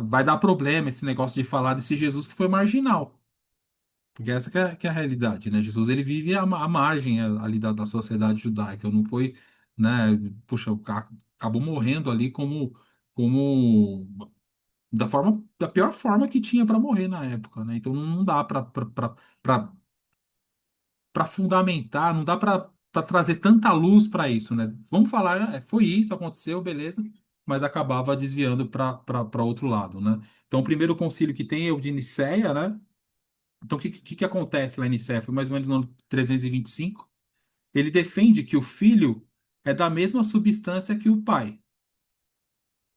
vai dar problema esse negócio de falar desse Jesus que foi marginal. Porque essa que é a realidade, né? Jesus ele vive à margem ali da sociedade judaica, não foi, né? Puxa, acabou morrendo ali como da pior forma que tinha para morrer na época, né? Então não dá para fundamentar, não dá para trazer tanta luz para isso, né? Vamos falar, foi isso, aconteceu, beleza, mas acabava desviando para outro lado, né? Então o primeiro concílio que tem é o de Nicéia, né? Então o que acontece lá em Nicéia? Foi mais ou menos no ano 325. Ele defende que o filho é da mesma substância que o pai.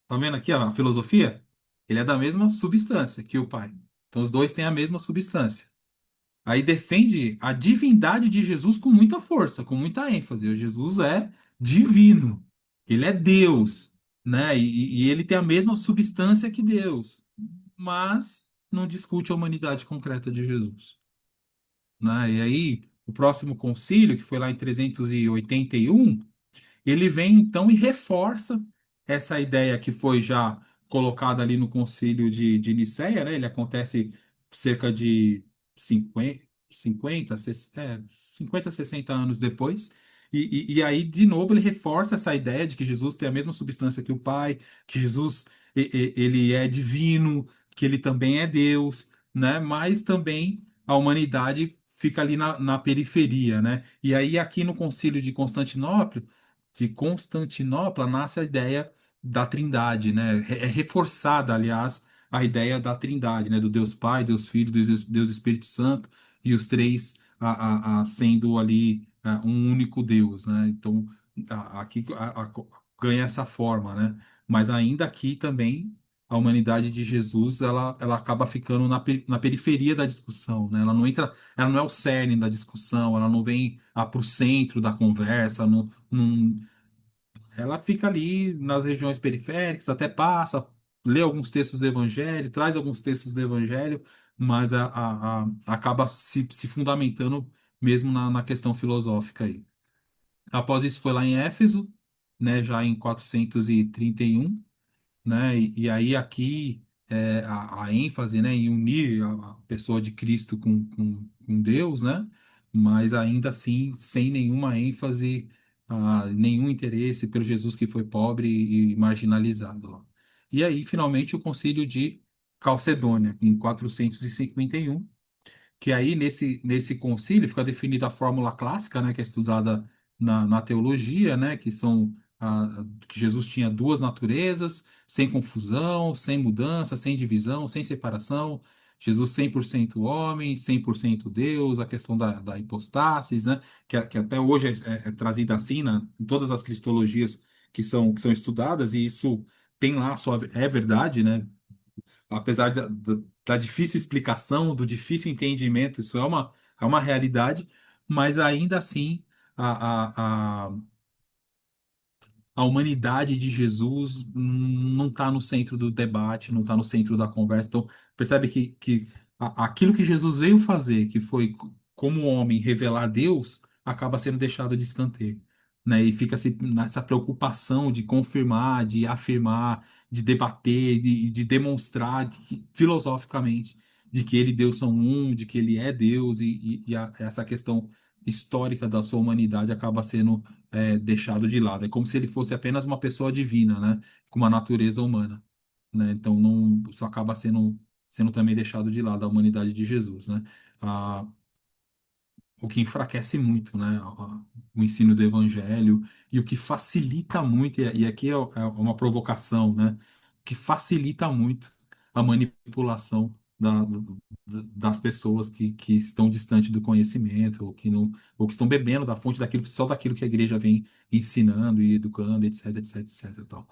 Tá vendo aqui ó, a filosofia? Ele é da mesma substância que o pai. Então os dois têm a mesma substância. Aí defende a divindade de Jesus com muita força, com muita ênfase. O Jesus é divino. Ele é Deus, né? E ele tem a mesma substância que Deus, mas não discute a humanidade concreta de Jesus, né? E aí, o próximo concílio, que foi lá em 381, ele vem então e reforça essa ideia que foi já colocada ali no Concílio de Nicéia, né? Ele acontece cerca de 50, 60 anos depois. E aí, de novo, ele reforça essa ideia de que Jesus tem a mesma substância que o Pai, que Jesus ele é divino, que ele também é Deus, né? Mas também a humanidade fica ali na periferia, né? E aí, aqui no Concílio de Constantinopla nasce a ideia da Trindade, né? É reforçada, aliás, a ideia da Trindade, né? Do Deus Pai, Deus Filho, Deus Espírito Santo e os três sendo ali um único Deus, né? Então aqui ganha essa forma, né? Mas ainda aqui também a humanidade de Jesus ela acaba ficando na periferia da discussão, né? Ela não entra, ela não é o cerne da discussão, ela não vem para o centro da conversa, ela fica ali nas regiões periféricas, até passa, lê alguns textos do Evangelho, traz alguns textos do Evangelho, mas acaba se fundamentando mesmo na questão filosófica aí. Após isso foi lá em Éfeso, né, já em 431, né? E aí aqui a ênfase, né, em unir a pessoa de Cristo com Deus, né? Mas ainda assim sem nenhuma ênfase nenhum interesse pelo Jesus que foi pobre e marginalizado lá. E aí, finalmente, o Concílio de Calcedônia, em 451, que aí nesse concílio fica definida a fórmula clássica, né, que é estudada na teologia, né, que Jesus tinha duas naturezas, sem confusão, sem mudança, sem divisão, sem separação. Jesus 100% homem, 100% Deus, a questão da hipostasis, né, que até hoje é trazida assim em todas as cristologias que são estudadas, e isso tem lá a sua, é verdade, né? Apesar da difícil explicação, do difícil entendimento, isso é uma realidade, mas ainda assim a humanidade de Jesus não está no centro do debate, não está no centro da conversa. Então, percebe que aquilo que Jesus veio fazer, que foi, como homem, revelar Deus, acaba sendo deixado de escanteio, né? E fica nessa preocupação de confirmar, de afirmar, de debater, de demonstrar filosoficamente de que ele e Deus são um, de que ele é Deus, e essa questão histórica da sua humanidade acaba sendo deixado de lado. É como se ele fosse apenas uma pessoa divina, né? Com uma natureza humana, né? Então não, isso acaba sendo também deixado de lado a humanidade de Jesus, né? Ah, o que enfraquece muito, né, o ensino do evangelho, e o que facilita muito, e aqui é uma provocação, né, que facilita muito a manipulação das pessoas que estão distantes do conhecimento, ou que não, ou que estão bebendo da fonte só daquilo que a igreja vem ensinando e educando, etc, etc, etc, e tal.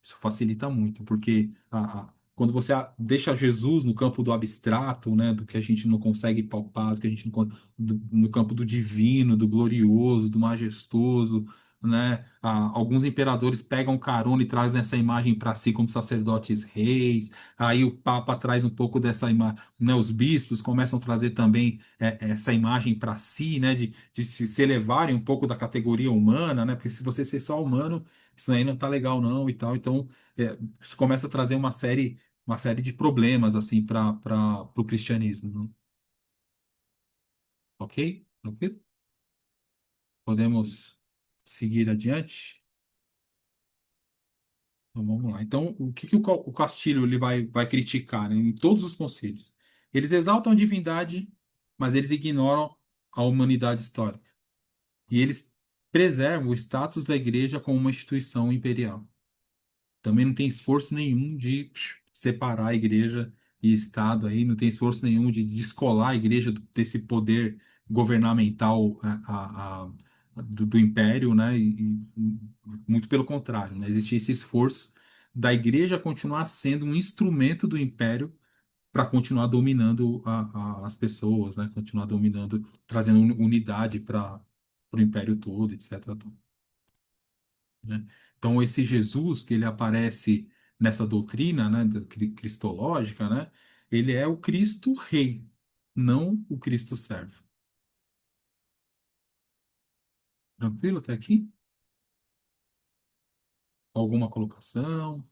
Isso facilita muito, porque quando você deixa Jesus no campo do abstrato, né, do que a gente não consegue palpar, do que a gente não, no campo do divino, do glorioso, do majestoso, né, alguns imperadores pegam carona e trazem essa imagem para si como sacerdotes reis. Aí o Papa traz um pouco dessa imagem, né, os bispos começam a trazer também essa imagem para si, né, de se elevarem um pouco da categoria humana, né, porque se você ser só humano isso aí não tá legal não e tal. Então, isso começa a trazer uma série de problemas assim para o cristianismo, né? Ok? Ok? Podemos seguir adiante? Então, vamos lá. Então, o que o Castilho ele vai criticar, né, em todos os concílios? Eles exaltam a divindade, mas eles ignoram a humanidade histórica. E eles preservam o status da igreja como uma instituição imperial. Também não tem esforço nenhum de separar a igreja e Estado aí, não tem esforço nenhum de descolar a igreja desse poder governamental do império, né? E muito pelo contrário, né? Existe esse esforço da igreja continuar sendo um instrumento do império para continuar dominando as pessoas, né? Continuar dominando, trazendo unidade para o império todo, etc. Né? Então, esse Jesus que ele aparece nessa doutrina, né, cristológica, né, ele é o Cristo Rei, não o Cristo Servo. Tranquilo até aqui? Alguma colocação?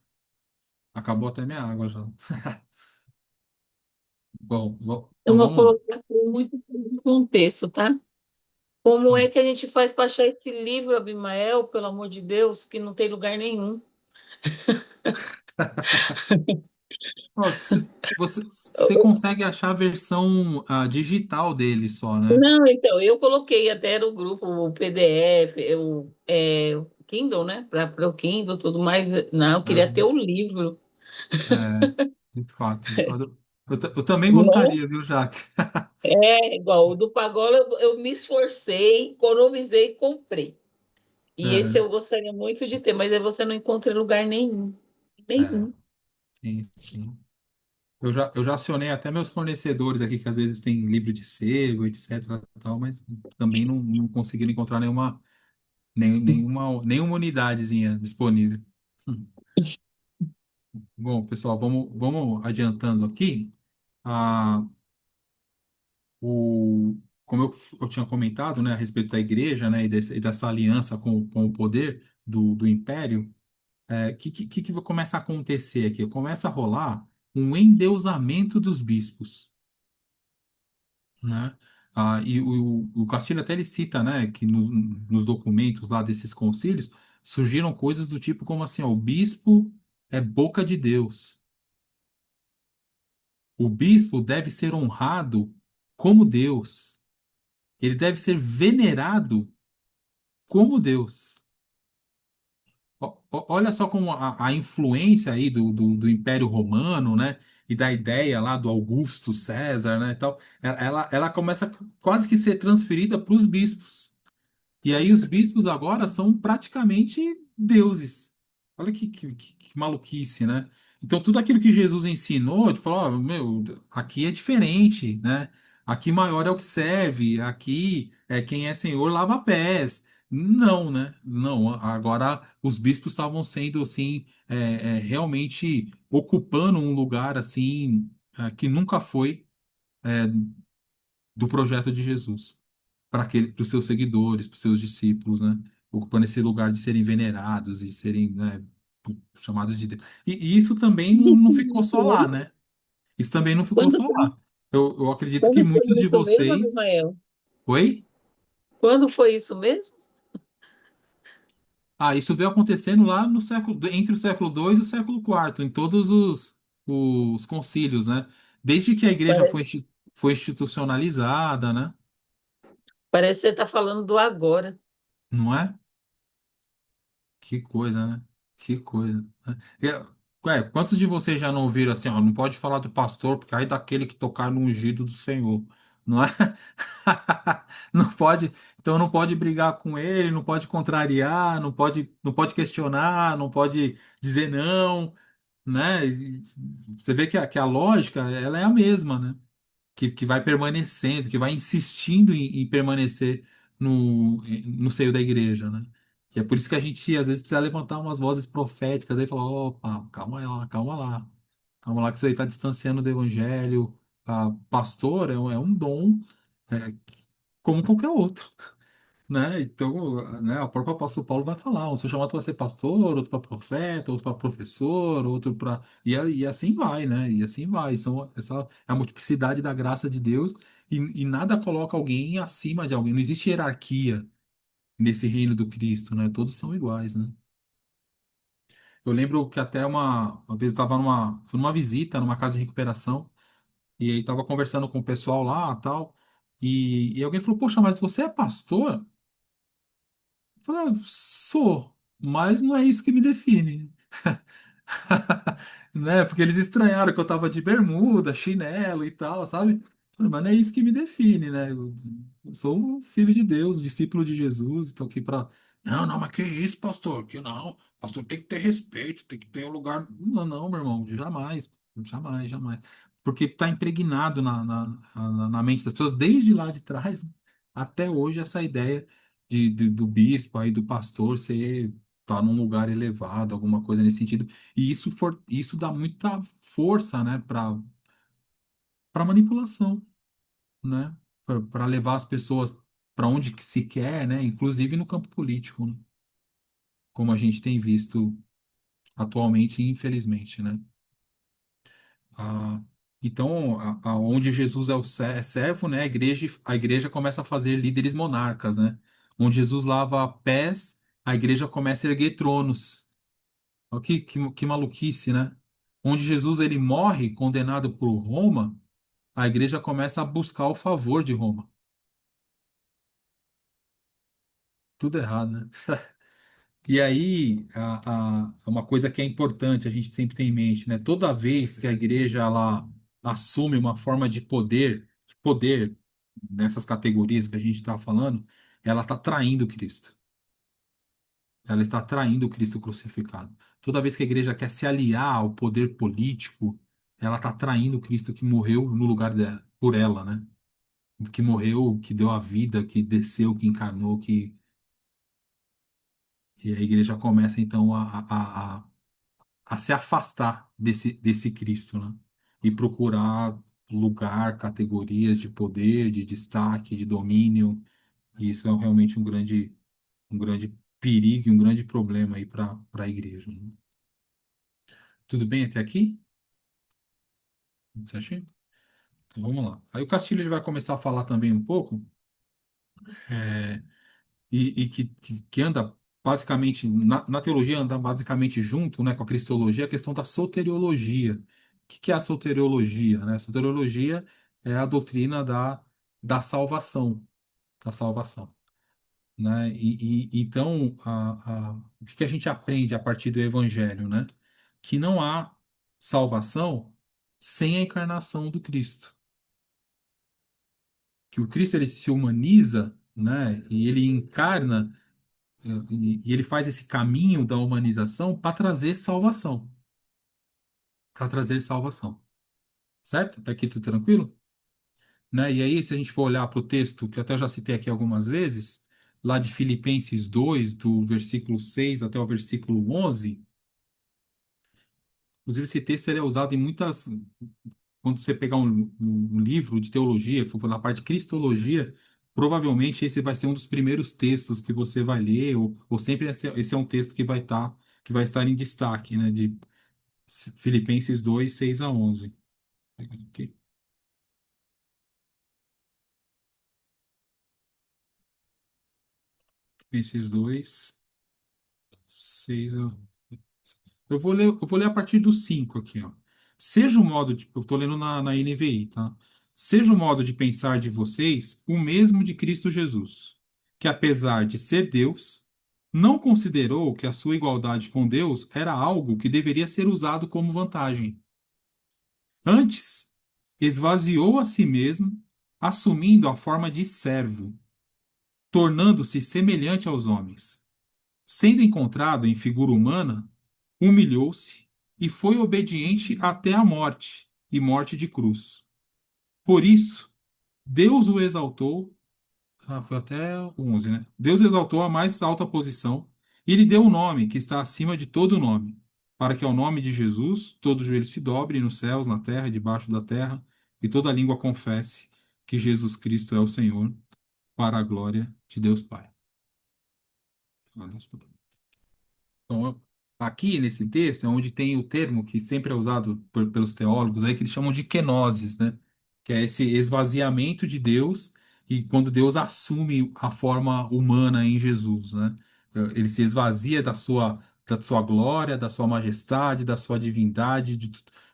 Acabou até minha água já. Bom, Eu então vou vamos lá. colocar muito no contexto, tá? Como é Sim. que a gente faz para achar esse livro, Abimael, pelo amor de Deus, que não tem lugar nenhum? Ó, você consegue achar a versão digital dele só, né? Não, então, eu coloquei até no grupo o PDF, o Kindle, né? Para o Kindle e tudo mais. Não, eu queria ter Aham. o livro. É, de fato, de fato. Eu também Não gostaria, viu, Jaque? é igual o do Pagola, eu me esforcei, economizei e comprei. E esse É, eu gostaria muito de ter, mas aí você não encontra em lugar nenhum. é, Nenhum. sim, sim. Eu já acionei até meus fornecedores aqui, que às vezes tem livro de sebo, etc, tal, mas também não conseguiram encontrar nenhuma unidadezinha disponível. Hum. Bom, pessoal, vamos adiantando aqui. Ah, como eu tinha comentado, né, a respeito da igreja, né, e dessa aliança com o poder do império, que começa a acontecer aqui? Começa a rolar um endeusamento dos bispos. né? E o Castilho até ele cita, né, que nos documentos lá desses concílios surgiram coisas do tipo como assim, ó, o bispo é boca de Deus. O bispo deve ser honrado como Deus. Ele deve ser venerado como Deus. Olha só como a influência aí do Império Romano, né? E da ideia lá do Augusto César, né? E tal, ela começa quase que ser transferida para os bispos. E aí os bispos agora são praticamente deuses. Olha que maluquice, né? Então tudo aquilo que Jesus ensinou, de falar, ó, meu, aqui é diferente, né? Aqui maior é o que serve, aqui é quem é senhor lava pés. Não, né? Não, agora os bispos estavam sendo assim, realmente ocupando um lugar assim, que nunca foi do projeto de Jesus para os seus seguidores, para os seus discípulos, né? Ocupando esse lugar de serem venerados e serem, né, chamados de Deus. E isso também não ficou só lá, né? Isso também não ficou Quando só foi, lá. Eu acredito que quando foi muitos de isso mesmo, vocês. Abimael? Oi? Quando foi isso mesmo? Isso veio acontecendo lá no século, entre o século II e o século IV, em todos os concílios, né? Desde que a igreja Parece, foi institucionalizada, né? parece que você está falando do agora. Não é? Que coisa, né? Que coisa, né? Quantos de vocês já não ouviram assim, ó, não pode falar do pastor, porque aí daquele que tocar no ungido do Senhor, não é? Não pode, então não pode brigar com ele, não pode contrariar, não pode questionar, não pode dizer não, né? Você vê que a lógica, ela é a mesma, né? Que vai permanecendo, que vai insistindo em permanecer no seio da igreja, né? E é por isso que a gente às vezes precisa levantar umas vozes proféticas aí e falar, opa, calma lá, calma lá. Calma lá que isso aí está distanciando do evangelho. Pastor é um dom, é, como qualquer outro, né? Então, né, o próprio apóstolo Paulo vai falar, um sou chamado para ser pastor, outro para profeta, outro para professor, outro para e assim vai, né? E assim vai. Essa é a multiplicidade da graça de Deus e nada coloca alguém acima de alguém. Não existe hierarquia nesse reino do Cristo, né? Todos são iguais, né? Eu lembro que até uma vez eu estava fui numa visita numa casa de recuperação e aí estava conversando com o pessoal lá, tal, e alguém falou, poxa, mas você é pastor? Eu falei, sou, mas não é isso que me define. Né? Porque eles estranharam que eu tava de bermuda, chinelo e tal, sabe? Eu falei, mas não é isso que me define, né? Eu sou um filho de Deus, um discípulo de Jesus, estou aqui para. Não, não, mas que isso, pastor? Que não. Pastor tem que ter respeito, tem que ter um lugar. Não, não, meu irmão, jamais, jamais, jamais. Porque está impregnado na mente das pessoas, desde lá de trás, né, até hoje, essa ideia do bispo aí, do pastor ser tá num lugar elevado, alguma coisa nesse sentido. E isso dá muita força, né, para manipulação, né, para levar as pessoas para onde que se quer, né, inclusive no campo político, né, como a gente tem visto atualmente, infelizmente, né. Ah, então, onde Jesus é o servo, né, a igreja começa a fazer líderes monarcas, né. Onde Jesus lava pés, a igreja começa a erguer tronos. Olha que maluquice, né? Onde Jesus ele morre condenado por Roma, a igreja começa a buscar o favor de Roma. Tudo errado, né? E aí, uma coisa que é importante a gente sempre tem em mente, né? Toda vez que a igreja ela assume uma forma de poder nessas categorias que a gente está falando, ela está traindo Cristo. Ela está traindo o Cristo crucificado. Toda vez que a igreja quer se aliar ao poder político, ela está traindo o Cristo que morreu no lugar dela, por ela, né? Que morreu, que deu a vida, que desceu, que encarnou, e a igreja começa então a se afastar desse Cristo, né? E procurar lugar, categorias de poder, de destaque, de domínio. E isso é realmente um grande perigo, e um grande problema aí para a igreja, né? Tudo bem até aqui? Certinho? Então, vamos lá. Aí o Castilho ele vai começar a falar também um pouco, é, e que anda basicamente, na teologia, anda basicamente junto, né, com a cristologia, a questão da soteriologia. O que é a soteriologia, né? A soteriologia é a doutrina da salvação, da salvação, né? Então, o que a gente aprende a partir do Evangelho, né? Que não há salvação sem a encarnação do Cristo. Que o Cristo ele se humaniza, né? E ele encarna e ele faz esse caminho da humanização para trazer salvação, para trazer salvação, certo? Tá aqui tudo tranquilo? Né? E aí, se a gente for olhar para o texto, que eu até já citei aqui algumas vezes, lá de Filipenses 2 do versículo 6 até o versículo 11. Inclusive, esse texto ele é usado em muitas. Quando você pegar um livro de teologia, for na parte de cristologia, provavelmente esse vai ser um dos primeiros textos que você vai ler, ou sempre esse é um texto que vai estar em destaque, né? De Filipenses 2 6 a 11. Ok? Filipenses 2 6 a... eu vou ler a partir do 5 aqui, ó. Seja o modo de. Eu estou lendo na NVI, tá? Seja o modo de pensar de vocês o mesmo de Cristo Jesus, que apesar de ser Deus, não considerou que a sua igualdade com Deus era algo que deveria ser usado como vantagem. Antes, esvaziou a si mesmo, assumindo a forma de servo, tornando-se semelhante aos homens. Sendo encontrado em figura humana, humilhou-se e foi obediente até a morte, e morte de cruz. Por isso, Deus o exaltou, foi até o 11, né? Deus exaltou a mais alta posição e lhe deu o nome que está acima de todo nome, para que ao nome de Jesus todo joelho se dobre nos céus, na terra e debaixo da terra, e toda língua confesse que Jesus Cristo é o Senhor, para a glória de Deus Pai. Então, aqui nesse texto é onde tem o termo que sempre é usado pelos teólogos aí, que eles chamam de kenosis, né? Que é esse esvaziamento de Deus e quando Deus assume a forma humana em Jesus, né? Ele se esvazia da sua glória, da sua majestade, da sua divindade,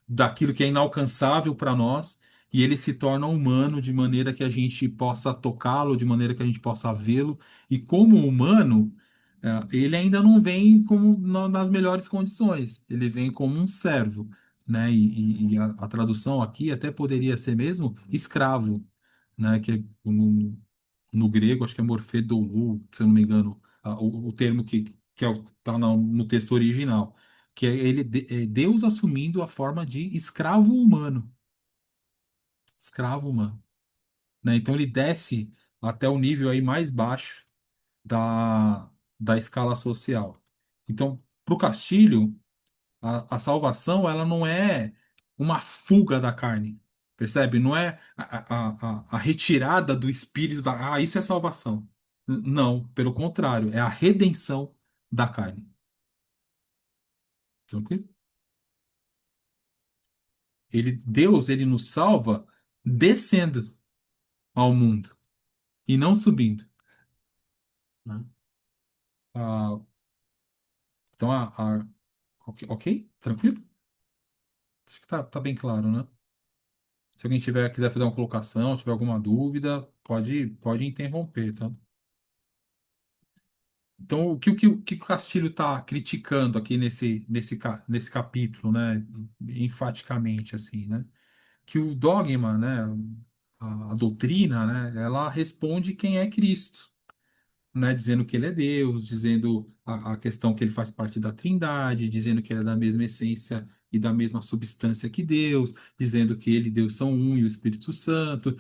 daquilo que é inalcançável para nós, e ele se torna humano de maneira que a gente possa tocá-lo, de maneira que a gente possa vê-lo, e como humano ele ainda não vem como nas melhores condições, ele vem como um servo, né? E a tradução aqui até poderia ser mesmo escravo, né? Que no grego acho que é morfedoulo, se eu não me engano, o termo que está no texto original, que é é Deus assumindo a forma de escravo humano, né? Então ele desce até o nível aí mais baixo da, da escala social. Então, para o Castilho, a salvação ela não é uma fuga da carne, percebe? Não é a retirada do espírito isso é salvação. Não, pelo contrário, é a redenção da carne. Tranquilo? Deus, ele nos salva descendo ao mundo e não subindo, né? Ah, então, ok, ok? Tranquilo? Acho que tá bem claro, né? Se alguém quiser fazer uma colocação, tiver alguma dúvida, pode interromper, tá? Então, o que o Castilho está criticando aqui nesse capítulo, né? Enfaticamente, assim, né? Que o dogma, né? A doutrina, né? Ela responde quem é Cristo, né, dizendo que ele é Deus, dizendo a questão que ele faz parte da Trindade, dizendo que ele é da mesma essência e da mesma substância que Deus, dizendo que ele e Deus são um e o Espírito Santo,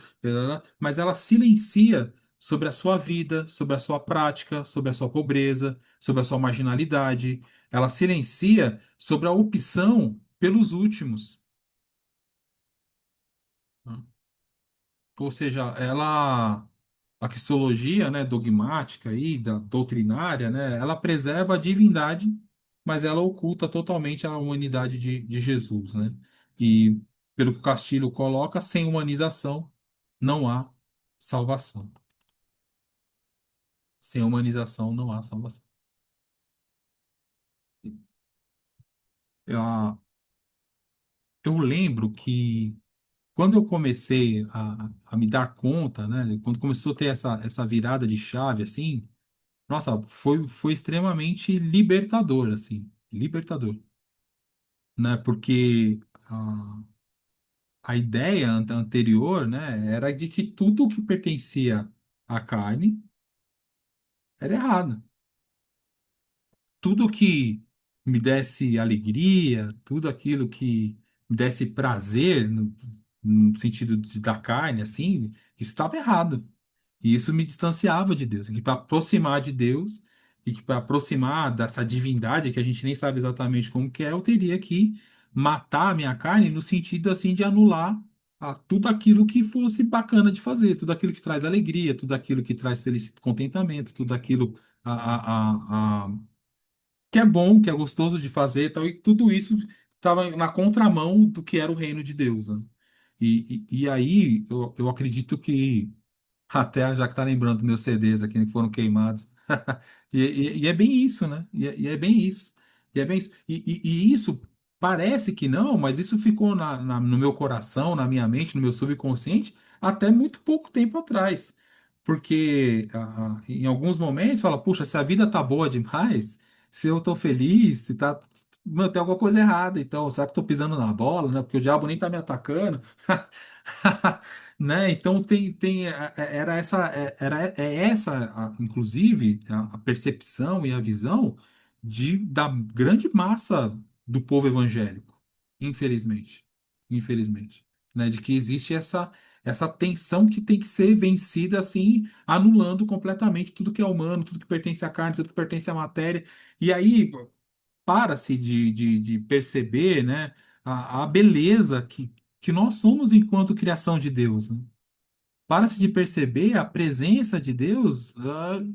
mas ela silencia sobre a sua vida, sobre a sua prática, sobre a sua pobreza, sobre a sua marginalidade. Ela silencia sobre a opção pelos últimos. Ou seja, a cristologia, né, dogmática e da doutrinária, né, ela preserva a divindade, mas ela oculta totalmente a humanidade de Jesus, né? E pelo que o Castilho coloca, sem humanização não há salvação. Sem humanização não há salvação. Eu, eu lembro que quando eu comecei a me dar conta, né, quando começou a ter essa virada de chave, assim, nossa, foi extremamente libertador, assim, libertador, né, porque a ideia anterior, né, era de que tudo que pertencia à carne era errado. Tudo que me desse alegria, tudo aquilo que me desse prazer, no sentido da carne, assim, isso estava errado. E isso me distanciava de Deus. E para aproximar de Deus, e que para aproximar dessa divindade que a gente nem sabe exatamente como que é, eu teria que matar a minha carne no sentido assim de anular tudo aquilo que fosse bacana de fazer, tudo aquilo que traz alegria, tudo aquilo que traz felicidade, contentamento, tudo aquilo que é bom, que é gostoso de fazer, e tal, e tudo isso estava na contramão do que era o reino de Deus, né? E aí eu acredito que até já que tá lembrando meus CDs aqui que foram queimados. E é bem isso, né? E é bem isso. E é bem isso. E isso parece que não, mas isso ficou no meu coração, na minha mente, no meu subconsciente, até muito pouco tempo atrás. Porque em alguns momentos fala, puxa, se a vida tá boa demais, se eu tô feliz, se tá. Meu, tem alguma coisa errada, então, será que eu tô pisando na bola, né? Porque o diabo nem tá me atacando. Né? Então era essa inclusive a percepção e a visão da grande massa do povo evangélico, infelizmente, infelizmente, né? De que existe essa tensão que tem que ser vencida assim, anulando completamente tudo que é humano, tudo que pertence à carne, tudo que pertence à matéria. E aí para-se de perceber, né, a beleza que nós somos enquanto criação de Deus, né? Para-se de perceber a presença de Deus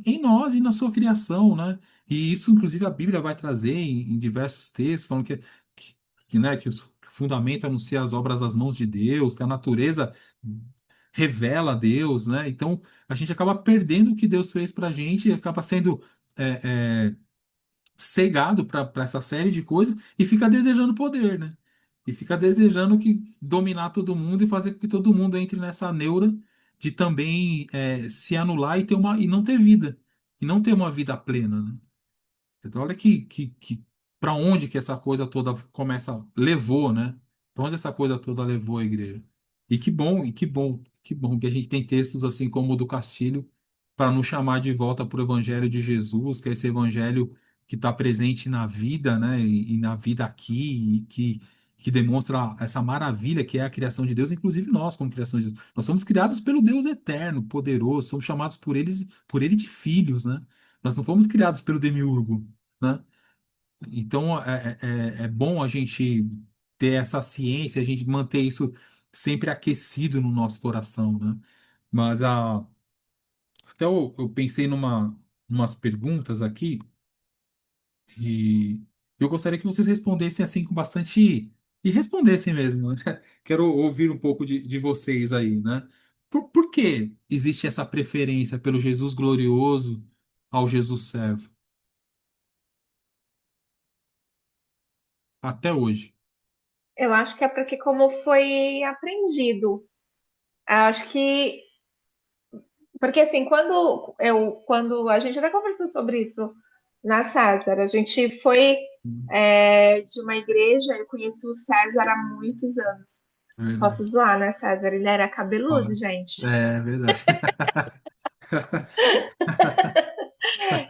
em nós e na sua criação, né? E isso, inclusive, a Bíblia vai trazer em diversos textos, falando que, né, que o fundamento anuncia as obras das mãos de Deus, que a natureza revela a Deus, né? Então, a gente acaba perdendo o que Deus fez para a gente e acaba sendo cegado para essa série de coisas e fica desejando poder, né? E fica desejando que dominar todo mundo e fazer com que todo mundo entre nessa neura de também se anular e ter e não ter vida, e não ter uma vida plena, né? Então, olha que para onde que essa coisa toda levou, né? Para onde essa coisa toda levou a igreja? E que bom, e que bom que a gente tem textos assim como o do Castilho para nos chamar de volta para o Evangelho de Jesus, que é esse Evangelho que está presente na vida, né? E na vida aqui, e que demonstra essa maravilha que é a criação de Deus, inclusive nós, como criação de Deus. Nós somos criados pelo Deus eterno, poderoso, somos chamados por ele de filhos, né? Nós não fomos criados pelo demiurgo, né? Então é bom a gente ter essa ciência, a gente manter isso sempre aquecido no nosso coração, né? Mas até eu pensei umas perguntas aqui e eu gostaria que vocês respondessem assim com bastante. E respondessem mesmo, né? Quero ouvir um pouco de vocês aí, né? Por que existe essa preferência pelo Jesus glorioso ao Jesus servo até hoje? Eu acho que é porque como foi aprendido. Eu acho que porque assim, quando a gente até conversou sobre isso na César, a gente foi de uma igreja, eu conheci o César há muitos anos. É Posso verdade. zoar, né, César? Ele era cabeludo, Pode. gente. É verdade.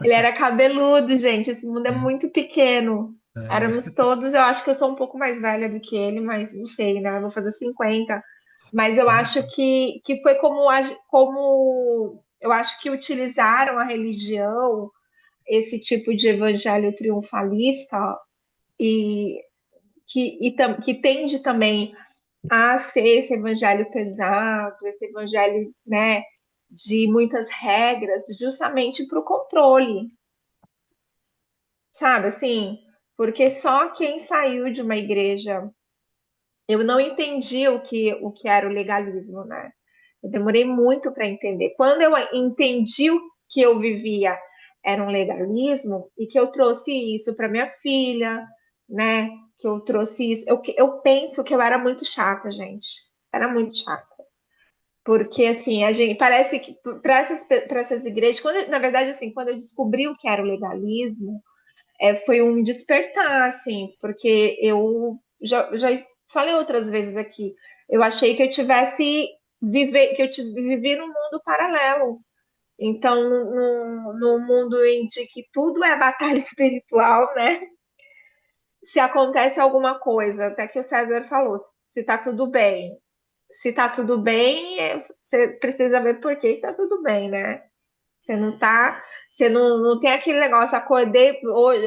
Ele era cabeludo, gente. Esse mundo é muito pequeno. Éramos todos, eu acho que eu sou um pouco mais velha do que ele, mas não sei, né? Eu vou fazer 50. Mas eu acho que foi como eu acho que utilizaram a religião, esse tipo de evangelho triunfalista, e que tende também a ser esse evangelho pesado, esse evangelho, né, de muitas regras, justamente para o controle, sabe assim? Porque só quem saiu de uma igreja eu não entendi o que era o legalismo, né? Eu demorei muito para entender. Quando eu entendi o que eu vivia era um legalismo e que eu trouxe isso para minha filha, né? Que eu trouxe isso. Eu penso que eu era muito chata, gente. Era muito chata. Porque, assim, a gente parece que para essas igrejas, na verdade, assim, quando eu descobri o que era o legalismo, foi um despertar, assim, porque eu já falei outras vezes aqui, eu achei que eu tivesse vivi num mundo paralelo. Então, no mundo em que tudo é batalha espiritual, né? Se acontece alguma coisa, até que o César falou, se tá tudo bem. Se tá tudo bem, você precisa ver por que tá tudo bem, né? Você não tá, você não tem aquele negócio, acordei hoje,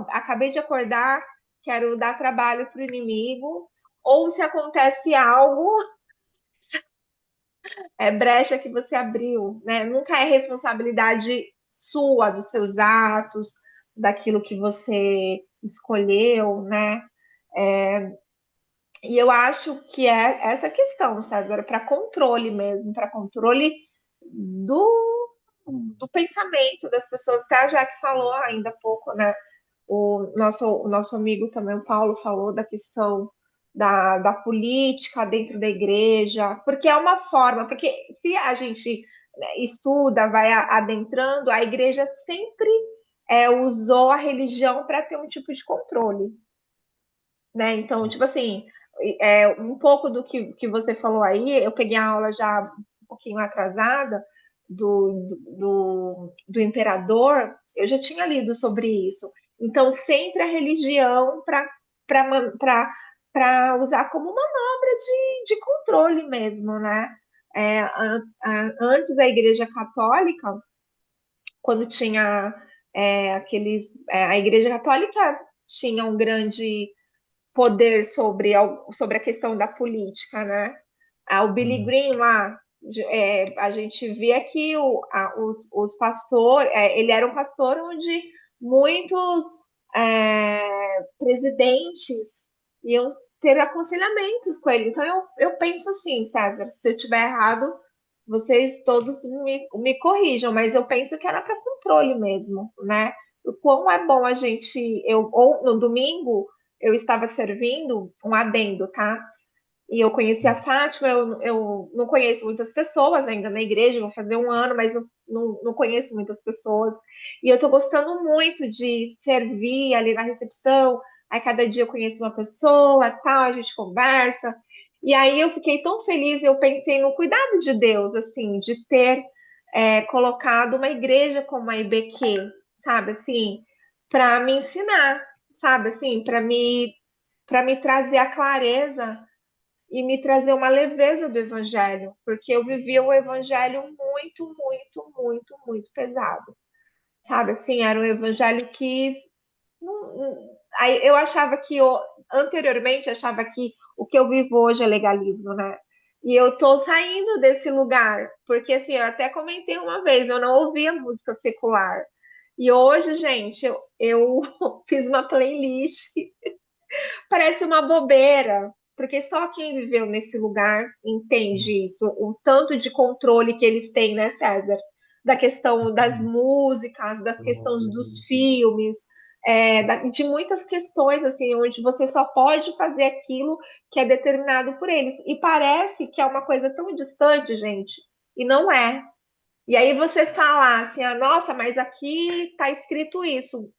acabei de acordar, quero dar trabalho para o inimigo, ou se acontece algo, é brecha que você abriu, né? Nunca é responsabilidade sua, dos seus atos, daquilo que você escolheu, né? E eu acho que é essa questão, César, para controle mesmo, para controle do pensamento das pessoas. Até a Jaque falou ainda há pouco, né? O nosso amigo também, o Paulo, falou da questão da política dentro da igreja, porque é uma forma, porque se a gente, né, estuda, vai adentrando, a igreja sempre usou a religião para ter um tipo de controle, né? Então, tipo assim, um pouco do que você falou aí, eu peguei a aula já um pouquinho atrasada do imperador, eu já tinha lido sobre isso. Então, sempre a religião para usar como manobra de controle mesmo, né? Antes a Igreja Católica, quando tinha a Igreja Católica tinha um grande poder sobre a questão da política, né? O Billy Uhum. Graham lá, a gente via que os pastores, ele era um pastor onde muitos presidentes iam ter aconselhamentos com ele. Então eu penso assim, César, se eu estiver errado, vocês todos me corrijam, mas eu penso que era para controle mesmo, né? O quão é bom a gente. Ou no domingo eu estava servindo um adendo, tá? E eu conheci a Fátima, eu não conheço muitas pessoas ainda na igreja, vou fazer um ano, mas eu não conheço muitas pessoas. E eu tô gostando muito de servir ali na recepção. Aí cada dia eu conheço uma pessoa, tal, a gente conversa. E aí eu fiquei tão feliz, eu pensei no cuidado de Deus, assim, de ter colocado uma igreja como a IBQ, sabe, assim, para me ensinar, sabe, assim, para me trazer a clareza e me trazer uma leveza do evangelho, porque eu vivia o evangelho muito, muito, muito, muito pesado. Sabe, assim, era um evangelho que aí eu achava que anteriormente achava que o que eu vivo hoje é legalismo, né? E eu tô saindo desse lugar, porque assim, eu até comentei uma vez, eu não ouvia música secular. E hoje, gente, eu fiz uma playlist. Parece uma bobeira, porque só quem viveu nesse lugar entende isso, o tanto de controle que eles têm, né, César? Da questão das músicas, das questões dos filmes, de muitas questões, assim, onde você só pode fazer aquilo que é determinado por eles. E parece que é uma coisa tão distante, gente, e não é. E aí você fala assim, nossa, mas aqui está escrito isso,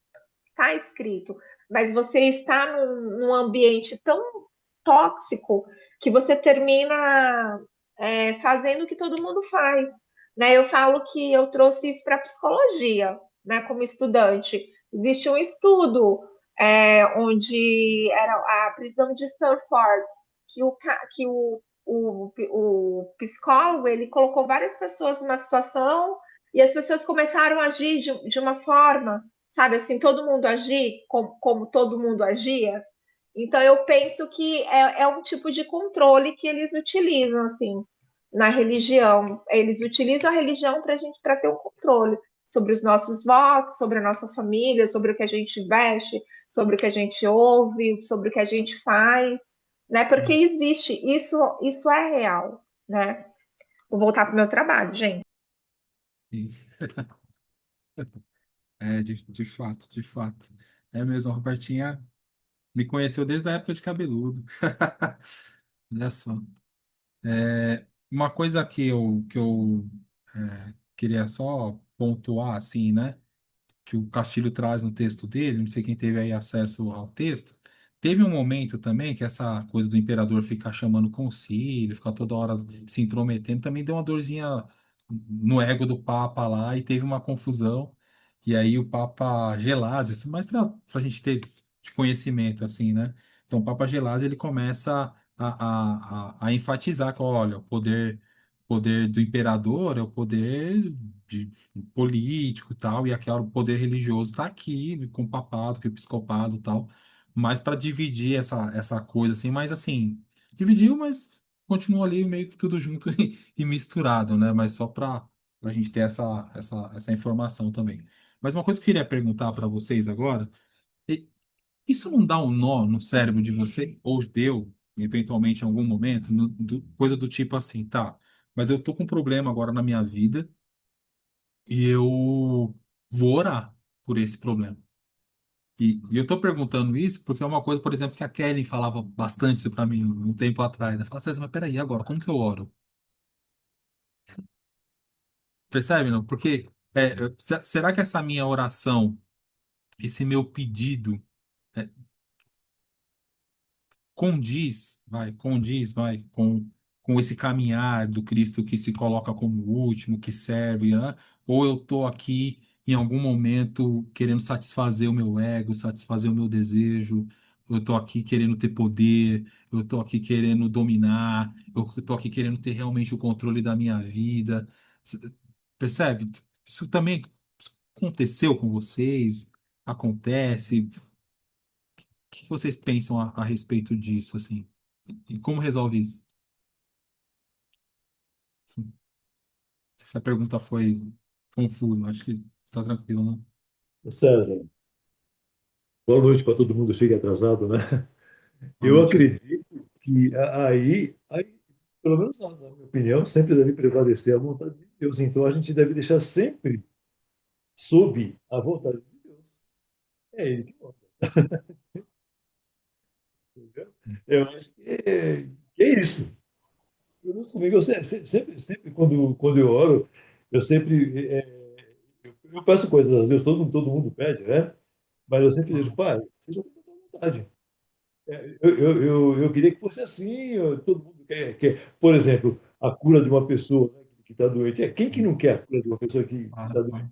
está escrito, mas você está num ambiente tão tóxico que você termina fazendo o que todo mundo faz. Né? Eu falo que eu trouxe isso para a psicologia, né, como estudante. Existe um estudo onde era a prisão de Stanford, que o psicólogo ele colocou várias pessoas numa situação e as pessoas começaram a agir de uma forma, sabe, assim, todo mundo agir como todo mundo agia. Então, eu penso que é um tipo de controle que eles utilizam, assim, na religião. Eles utilizam a religião para ter um controle sobre os nossos votos, sobre a nossa família, sobre o que a gente veste, sobre o que a gente ouve, sobre o que a gente faz, né? Porque existe, isso é real, né? Vou voltar pro meu trabalho, gente. Sim. De fato, de fato. É mesmo, a Robertinha me conheceu desde a época de cabeludo. Olha só. Uma coisa que eu queria só pontuar, assim, né? Que o Castilho traz no texto dele, não sei quem teve aí acesso ao texto, teve um momento também que essa coisa do imperador ficar chamando concílio, ficar toda hora se intrometendo, também deu uma dorzinha no ego do Papa lá e teve uma confusão. E aí o Papa Gelásio, isso mais para a gente ter de conhecimento, assim, né? Então o Papa Gelásio ele começa a enfatizar que, olha, o poder do imperador é o poder de político e tal, e aquele poder religioso está aqui, com o papado, com o episcopado e tal, mas para dividir essa coisa assim, mas assim, dividiu, mas continua ali meio que tudo junto e misturado, né? Mas só para a gente ter essa informação também. Mas uma coisa que eu queria perguntar para vocês agora, e- isso não dá um nó no cérebro de você, ou deu, eventualmente, em algum momento, coisa do tipo assim, tá, mas eu tô com um problema agora na minha vida, e eu vou orar por esse problema. E eu tô perguntando isso porque é uma coisa, por exemplo, que a Kelly falava bastante isso para mim um tempo atrás. Ela falava assim, mas peraí, agora, como que eu oro? Percebe, não? Porque será que essa minha oração, esse meu pedido, é, condiz, vai, com esse caminhar do Cristo que se coloca como último, que serve, né? Ou eu estou aqui em algum momento querendo satisfazer o meu ego, satisfazer o meu desejo, eu estou aqui querendo ter poder, eu estou aqui querendo dominar, eu estou aqui querendo ter realmente o controle da minha vida. C- Percebe? Isso também aconteceu com vocês? Acontece? Que vocês pensam a respeito disso, assim? E como resolve isso? Essa pergunta foi confusa, acho que está tranquilo, né? César, boa noite para todo mundo. Chega atrasado, né? Boa Eu noite. acredito que aí, pelo menos na minha opinião, sempre deve prevalecer a vontade de Deus. Então a gente deve deixar sempre sob a vontade de Deus. É Ele que manda, entendeu? Eu acho que é isso. Pelo menos comigo, sempre quando eu oro, eu sempre eu peço coisas a Deus, todo mundo pede, né? Mas eu sempre digo, Uhum. Pai, seja feita a tua vontade. Eu queria que fosse assim, todo mundo quer. Por exemplo, a cura de uma pessoa, né, que está doente. Quem que não quer a cura de uma pessoa que está Claro, doente? claro.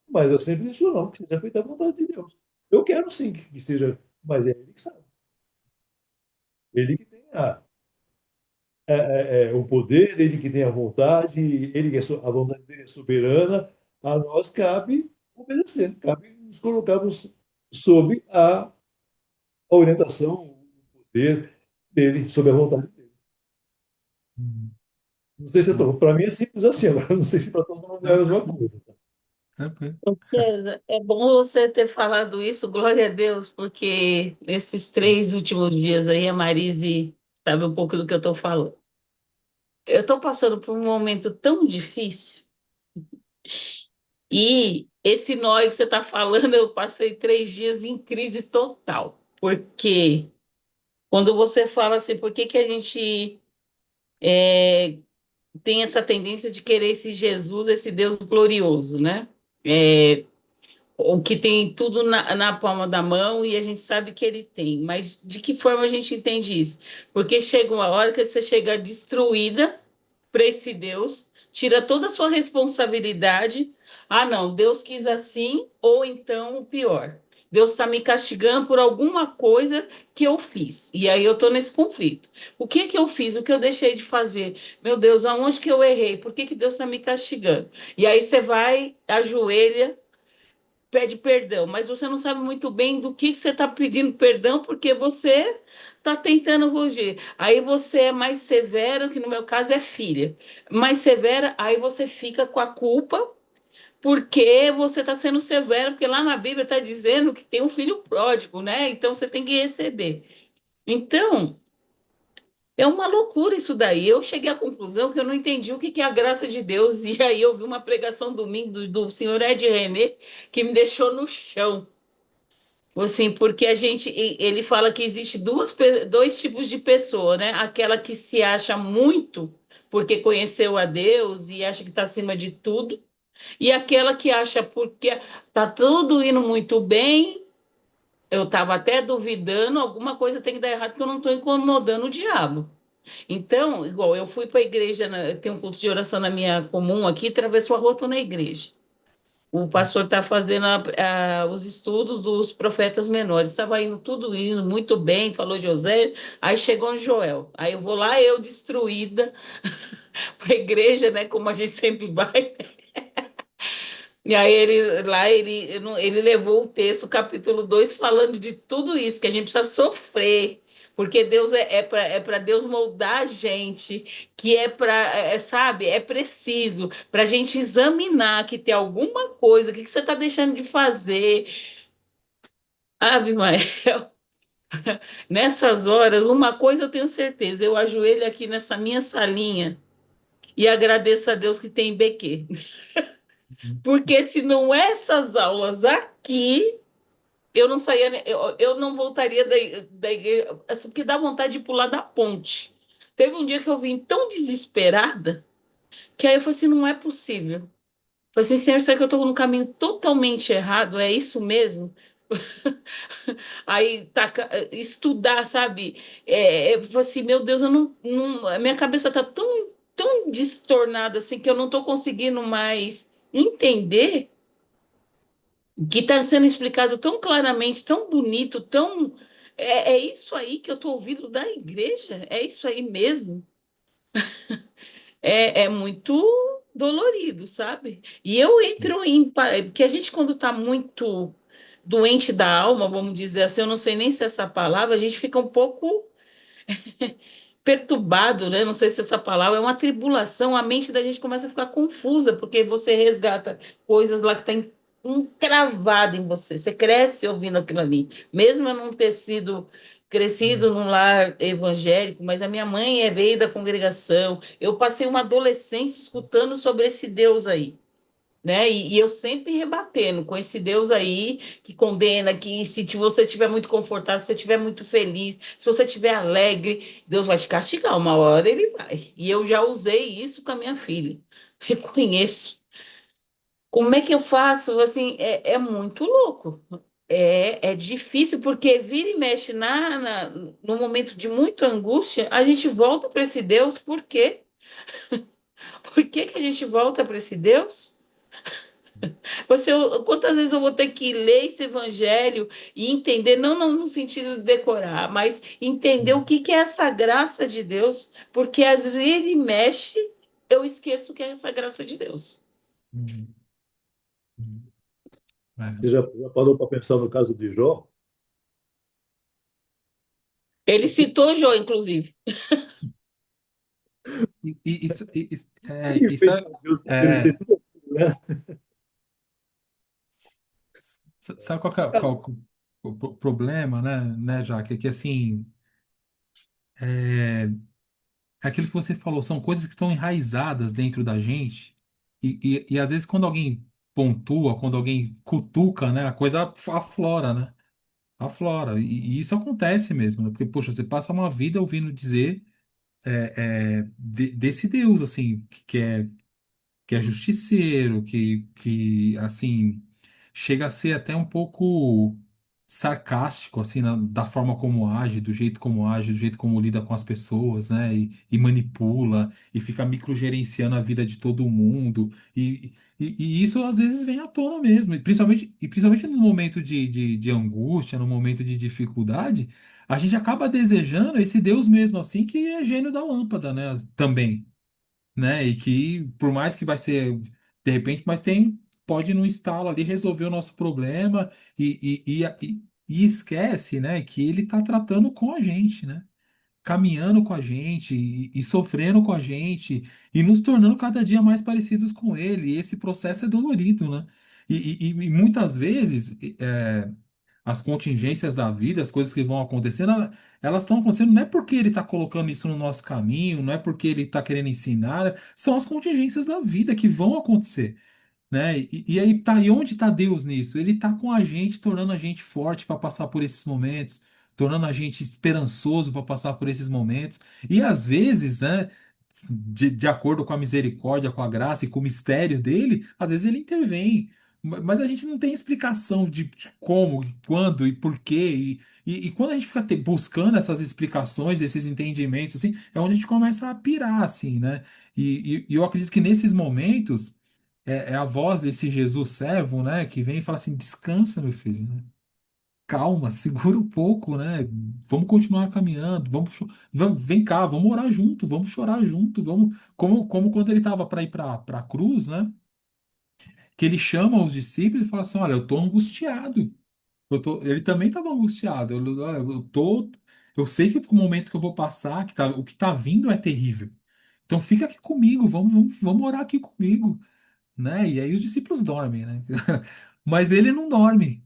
Mas eu sempre digo, não, que seja feita a vontade de Deus. Eu quero sim que seja, mas é Ele que sabe. Ele que tem o poder, Ele que tem a vontade, Ele que a vontade dele é soberana. A nós cabe obedecer, cabe nos colocarmos sob a orientação, o poder dele, sob a vontade dele. Uhum. Não sei se Tá. para mim é simples assim, agora não sei se para todo mundo é a Não, mesma tranquilo, coisa. Tá? tranquilo. César, é bom você ter falado isso, glória a Deus, porque nesses 3 últimos dias aí a Marise sabe um pouco do que eu estou falando. Eu estou passando por um momento tão difícil e esse nó que você está falando, eu passei 3 dias em crise total, porque quando você fala assim, por que que a gente tem essa tendência de querer esse Jesus, esse Deus glorioso, né? É, o que tem tudo na palma da mão e a gente sabe que ele tem. Mas de que forma a gente entende isso? Porque chega uma hora que você chega destruída para esse Deus, tira toda a sua responsabilidade. Ah, não, Deus quis assim, ou então o pior. Deus está me castigando por alguma coisa que eu fiz. E aí eu estou nesse conflito. O que que eu fiz? O que eu deixei de fazer? Meu Deus, aonde que eu errei? Por que que Deus está me castigando? E aí você vai, ajoelha, pede perdão, mas você não sabe muito bem do que você está pedindo perdão, porque você está tentando fugir. Aí você é mais severo, que no meu caso é filha. Mais severa, aí você fica com a culpa, porque você está sendo severo, porque lá na Bíblia está dizendo que tem um filho pródigo, né? Então você tem que receber. Então, É uma loucura isso daí. Eu cheguei à conclusão que eu não entendi o que que é a graça de Deus. E aí eu vi uma pregação domingo do senhor Ed René que me deixou no chão. Assim, porque a gente, ele fala que existe dois tipos de pessoa, né? Aquela que se acha muito porque conheceu a Deus e acha que está acima de tudo, e aquela que acha porque tá tudo indo muito bem. Eu estava até duvidando, alguma coisa tem que dar errado, porque eu não estou incomodando o diabo. Então, igual eu fui para a igreja, tem um culto de oração na minha comum aqui, atravessou a rua, estou na igreja. O pastor está fazendo os estudos dos profetas menores. Estava indo tudo indo muito bem, falou de José, aí chegou um Joel. Aí eu vou lá, eu destruída, para a igreja, né? Como a gente sempre vai. E aí ele lá ele levou o texto, capítulo 2 falando de tudo isso, que a gente precisa sofrer, porque Deus é para Deus moldar a gente, que sabe, é preciso para a gente examinar que tem alguma coisa, o que você está deixando de fazer. Ave Maria, nessas horas, uma coisa eu tenho certeza, eu ajoelho aqui nessa minha salinha e agradeço a Deus que tem IBQ. Porque se não é essas aulas aqui, eu não saía, eu não voltaria da igreja, assim, porque dá vontade de pular da ponte. Teve um dia que eu vim tão desesperada que aí eu falei assim, não é possível. Eu falei assim, Senhor, será que eu estou no caminho totalmente errado? É isso mesmo? Aí estudar, sabe? Eu falei assim, meu Deus, eu a minha cabeça está tão distornada assim que eu não estou conseguindo mais entender que está sendo explicado tão claramente, tão bonito, tão. É isso aí que eu estou ouvindo da igreja? É isso aí mesmo? É muito dolorido, sabe? E eu entro porque a gente, quando está muito doente da alma, vamos dizer assim, eu não sei nem se é essa palavra, a gente fica um pouco perturbado, né? Não sei se essa palavra é uma tribulação, a mente da gente começa a ficar confusa, porque você resgata coisas lá que estão encravada em você. Você cresce ouvindo aquilo ali. Mesmo eu não ter sido crescido num lar evangélico, mas a minha mãe veio da congregação. Eu passei uma adolescência escutando sobre esse Deus aí. Né? E eu sempre rebatendo com esse Deus aí que condena, que se você estiver muito confortável, se você estiver muito feliz, se você estiver alegre, Deus vai te castigar, uma hora ele vai. E eu já usei isso com a minha filha. Reconheço. Como é que eu faço? Assim, é muito louco. É difícil, porque vira e mexe no momento de muita angústia, a gente volta para esse Deus, por quê? Por que que a gente volta para esse Deus? Quantas vezes eu vou ter que ler esse evangelho e entender, não no sentido de decorar, mas entender o que que é essa graça de Deus, porque às vezes ele mexe, eu esqueço que é essa graça de Deus. Uhum. Uhum. Você É. já parou para pensar no caso de Jó? Ele O que, citou Jó, inclusive. o que ele Isso fez para Deus é, oferecer tudo aquilo, né? sabe qual que é o problema, né, Jaque? É que assim, é, é aquilo que você falou, são coisas que estão enraizadas dentro da gente, e às vezes quando alguém pontua, quando alguém cutuca, né, a coisa aflora, né? Aflora. E isso acontece mesmo, né? Porque, poxa, você passa uma vida ouvindo dizer desse Deus, assim, que é justiceiro, que assim, chega a ser até um pouco sarcástico, assim, da forma como age, do jeito como lida com as pessoas, né? E manipula, e fica microgerenciando a vida de todo mundo. E isso às vezes vem à tona mesmo, e principalmente no momento de angústia, no momento de dificuldade, a gente acaba desejando esse Deus mesmo, assim, que é gênio da lâmpada, né? Também, né? E que por mais que vai ser de repente, mas pode no instalo ali resolver o nosso problema e esquece, né, que ele está tratando com a gente, né? Caminhando com a gente e sofrendo com a gente e nos tornando cada dia mais parecidos com ele. E esse processo é dolorido, né? E muitas vezes as contingências da vida, as coisas que vão acontecendo, elas estão acontecendo não é porque ele está colocando isso no nosso caminho, não é porque ele está querendo ensinar, são as contingências da vida que vão acontecer, né? E aí tá, e onde está Deus nisso? Ele está com a gente, tornando a gente forte para passar por esses momentos, tornando a gente esperançoso para passar por esses momentos. E às vezes, né, de acordo com a misericórdia, com a graça e com o mistério dele, às vezes ele intervém. Mas a gente não tem explicação de como, e quando e por quê. E quando a gente fica buscando essas explicações, esses entendimentos, assim, é onde a gente começa a pirar, assim, né? E eu acredito que nesses momentos é a voz desse Jesus servo, né, que vem e fala assim: descansa, meu filho, né? Calma, segura um pouco, né? Vamos continuar caminhando, vem cá, vamos orar junto, vamos chorar junto, vamos, como quando ele estava para ir para a cruz, né? Que ele chama os discípulos e fala assim: olha, eu tô angustiado. Ele também estava angustiado. Eu sei que o momento que eu vou passar, o que está vindo é terrível. Então fica aqui comigo, vamos orar aqui comigo, né? E aí os discípulos dormem, né? Mas ele não dorme,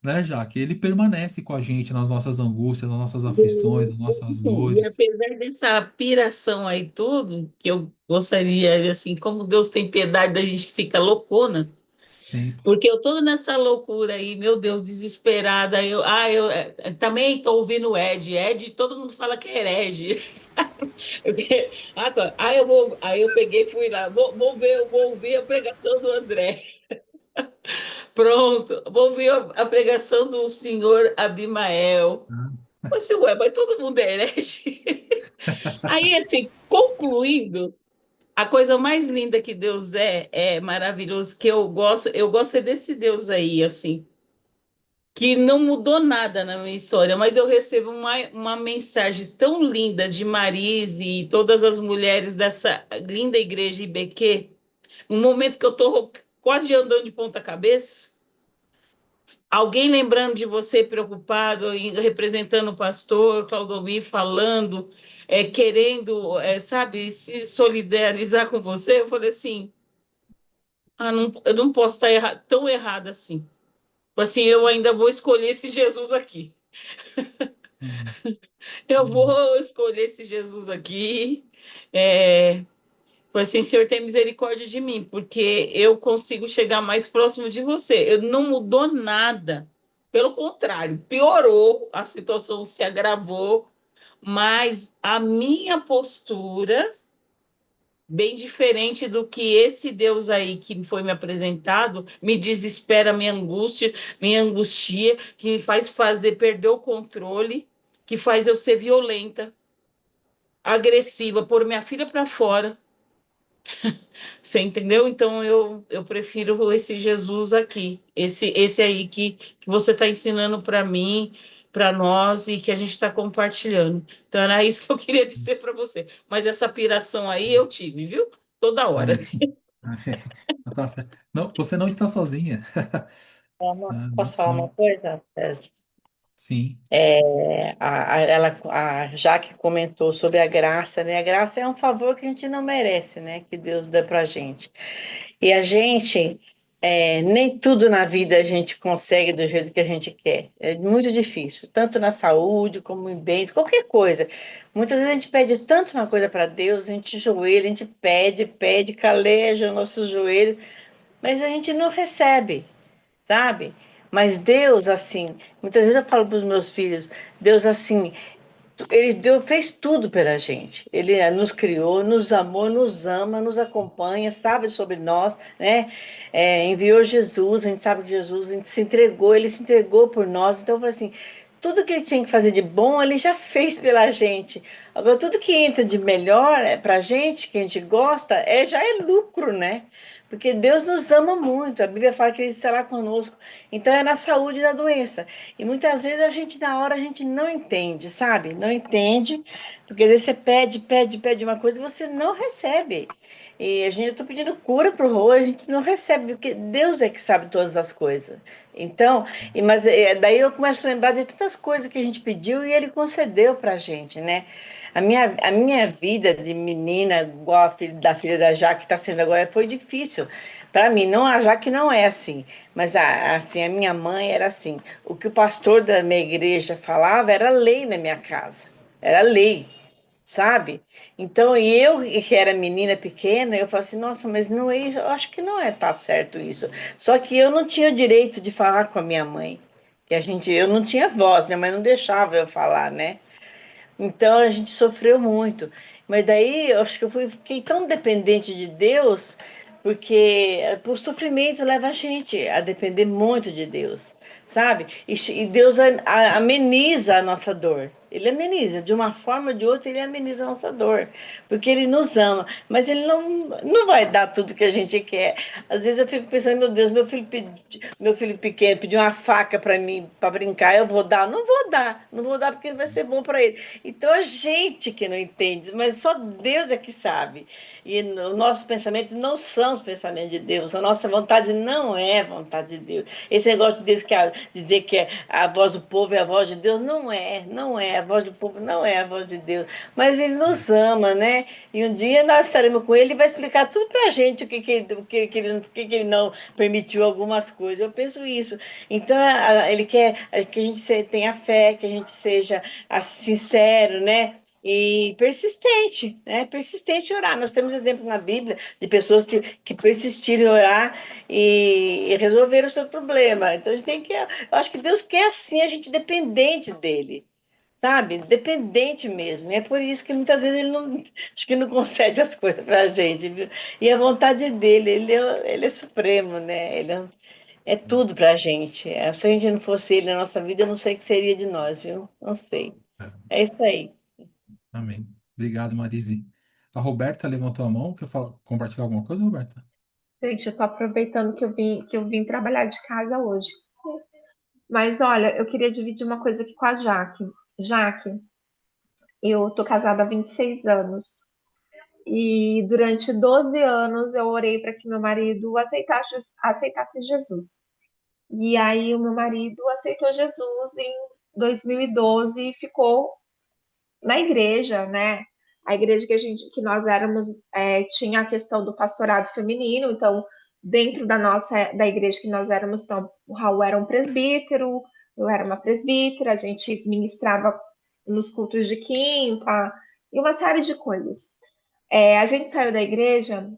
né, Jaque? Ele permanece com a gente nas nossas angústias, nas nossas aflições, nas nossas E dores, apesar dessa piração aí tudo, que eu gostaria, assim, como Deus tem piedade da gente que fica loucona, sempre. porque eu tô nessa loucura aí, meu Deus, desesperada, também tô ouvindo o Ed, todo mundo fala que é herege. Aí eu peguei e fui lá, vou ouvir a pregação do André. Pronto, vou ouvir a pregação do senhor Abimael. Mas, ué, mas todo mundo é herege. Aí, assim, concluindo, a coisa mais linda que Deus é maravilhoso, que eu gosto é desse Deus aí, assim, que não mudou nada na minha história, mas eu recebo uma mensagem tão linda de Marise e todas as mulheres dessa linda igreja IBQ, um momento que eu estou quase andando de ponta cabeça, alguém lembrando de você preocupado, representando o pastor Claudomir, falando, querendo, sabe, se solidarizar com você, eu falei assim, eu não posso estar tão errada assim. Assim, eu ainda vou escolher esse Jesus aqui. Hum, Eu hum, vou escolher esse Jesus aqui. É, Foi assim, Senhor, tem misericórdia de mim, porque eu consigo chegar mais próximo de você. Eu não mudou nada. Pelo contrário, piorou, a situação se agravou, mas a minha postura, bem diferente do que esse Deus aí que foi me apresentado, me desespera, me angustia, que me faz fazer perder o controle, que faz eu ser violenta, agressiva, pôr minha filha para fora. Você entendeu? Então eu prefiro esse Jesus aqui, esse aí que você está ensinando para mim, para nós e que a gente está compartilhando. Então era isso que eu queria dizer para você. Mas essa piração aí eu tive, viu? Toda hora. amém. Tá certo. Não, você não está sozinha. Posso falar uma Não, coisa, Tess? sim. A Jaque comentou sobre a graça, né? A graça é um favor que a gente não merece, né? Que Deus dá pra gente. E a gente, nem tudo na vida a gente consegue do jeito que a gente quer. É muito difícil, tanto na saúde como em bens, qualquer coisa. Muitas vezes a gente pede tanto uma coisa para Deus, a gente joelha, a gente pede, caleja o nosso joelho, mas a gente não recebe, sabe? Mas Deus, assim, muitas vezes eu falo para os meus filhos, Deus, assim, fez tudo pela gente. Ele nos criou, nos amou, nos ama, nos acompanha, sabe sobre nós, né? Enviou Jesus, a gente sabe que Jesus se entregou, ele se entregou por nós. Então, eu falei assim, tudo que ele tinha que fazer de bom, ele já fez pela gente. Agora, tudo que entra de melhor pra gente, que a gente gosta, já é lucro, né? Porque Deus nos ama muito. A Bíblia fala que ele estará conosco. Então, é na saúde e na doença. E muitas vezes a gente, na hora, a gente não entende, sabe? Não entende, porque às vezes você pede uma coisa e você não recebe. E a gente, eu estou pedindo cura para o Rô, a gente não recebe, porque Deus é que sabe todas as coisas. Então, mas daí eu começo a lembrar de tantas coisas que a gente pediu e ele concedeu para a gente, né? A minha vida de menina, igual da filha da Jaque, que está sendo agora, foi difícil. Para mim, não, a Jaque não é assim, mas assim, a minha mãe era assim. O que o pastor da minha igreja falava era lei na minha casa, era lei, sabe? Então, e eu que era menina pequena, eu falei assim, nossa, mas não é isso, eu acho que não é tá certo isso. Só que eu não tinha o direito de falar com a minha mãe, que eu não tinha voz, minha mãe não deixava eu falar, né? Então a gente sofreu muito. Mas daí eu acho que fiquei tão dependente de Deus, porque o sofrimento leva a gente a depender muito de Deus, sabe? E Deus ameniza a nossa dor. Ele ameniza, de uma forma ou de outra, ele ameniza a nossa dor, porque ele nos ama, mas ele não vai dar tudo que a gente quer. Às vezes eu fico pensando, meu Deus, meu filho pequeno pediu uma faca para mim, para brincar, eu vou dar? Não vou dar, não vou dar porque vai ser bom para ele. Então a gente que não entende, mas só Deus é que sabe. E os nossos pensamentos não são os pensamentos de Deus, a nossa vontade não é a vontade de Deus. Esse negócio de dizer que a voz do povo é a voz de Deus, não é, não é. A voz do povo não é a voz de Deus. Mas ele nos ama, né? E um dia nós estaremos com ele e vai explicar tudo para a gente o que ele não permitiu algumas coisas. Eu penso isso. Então ele quer que a gente tenha fé, que a gente seja sincero, né? E persistente, né? Persistente em orar. Nós temos exemplo na Bíblia de pessoas que persistiram em orar e resolveram o seu problema. Então a gente tem que. Eu acho que Deus quer assim, a gente dependente dele, sabe? Dependente mesmo. E é por isso que muitas vezes ele não, acho que não concede as coisas pra gente, viu? E a vontade dele, ele é supremo, né? É tudo pra gente. Se a gente não fosse ele na nossa vida, eu não sei o que seria de nós, viu? Não sei. É. É isso aí. Amém. Obrigado, Marise. A Roberta levantou a mão. Quer compartilhar alguma coisa, Roberta? Gente, eu tô aproveitando que eu vim trabalhar de casa hoje. Mas olha, eu queria dividir uma coisa aqui com a Jaque. Jaque, eu tô casada há 26 anos e durante 12 anos eu orei para que meu marido aceitasse Jesus. E aí o meu marido aceitou Jesus em 2012 e ficou na igreja, né? A igreja que nós éramos tinha a questão do pastorado feminino, então dentro da igreja que nós éramos, então o Raul era um presbítero, eu era uma presbítera, a gente ministrava nos cultos de quinta e uma série de coisas. A gente saiu da igreja,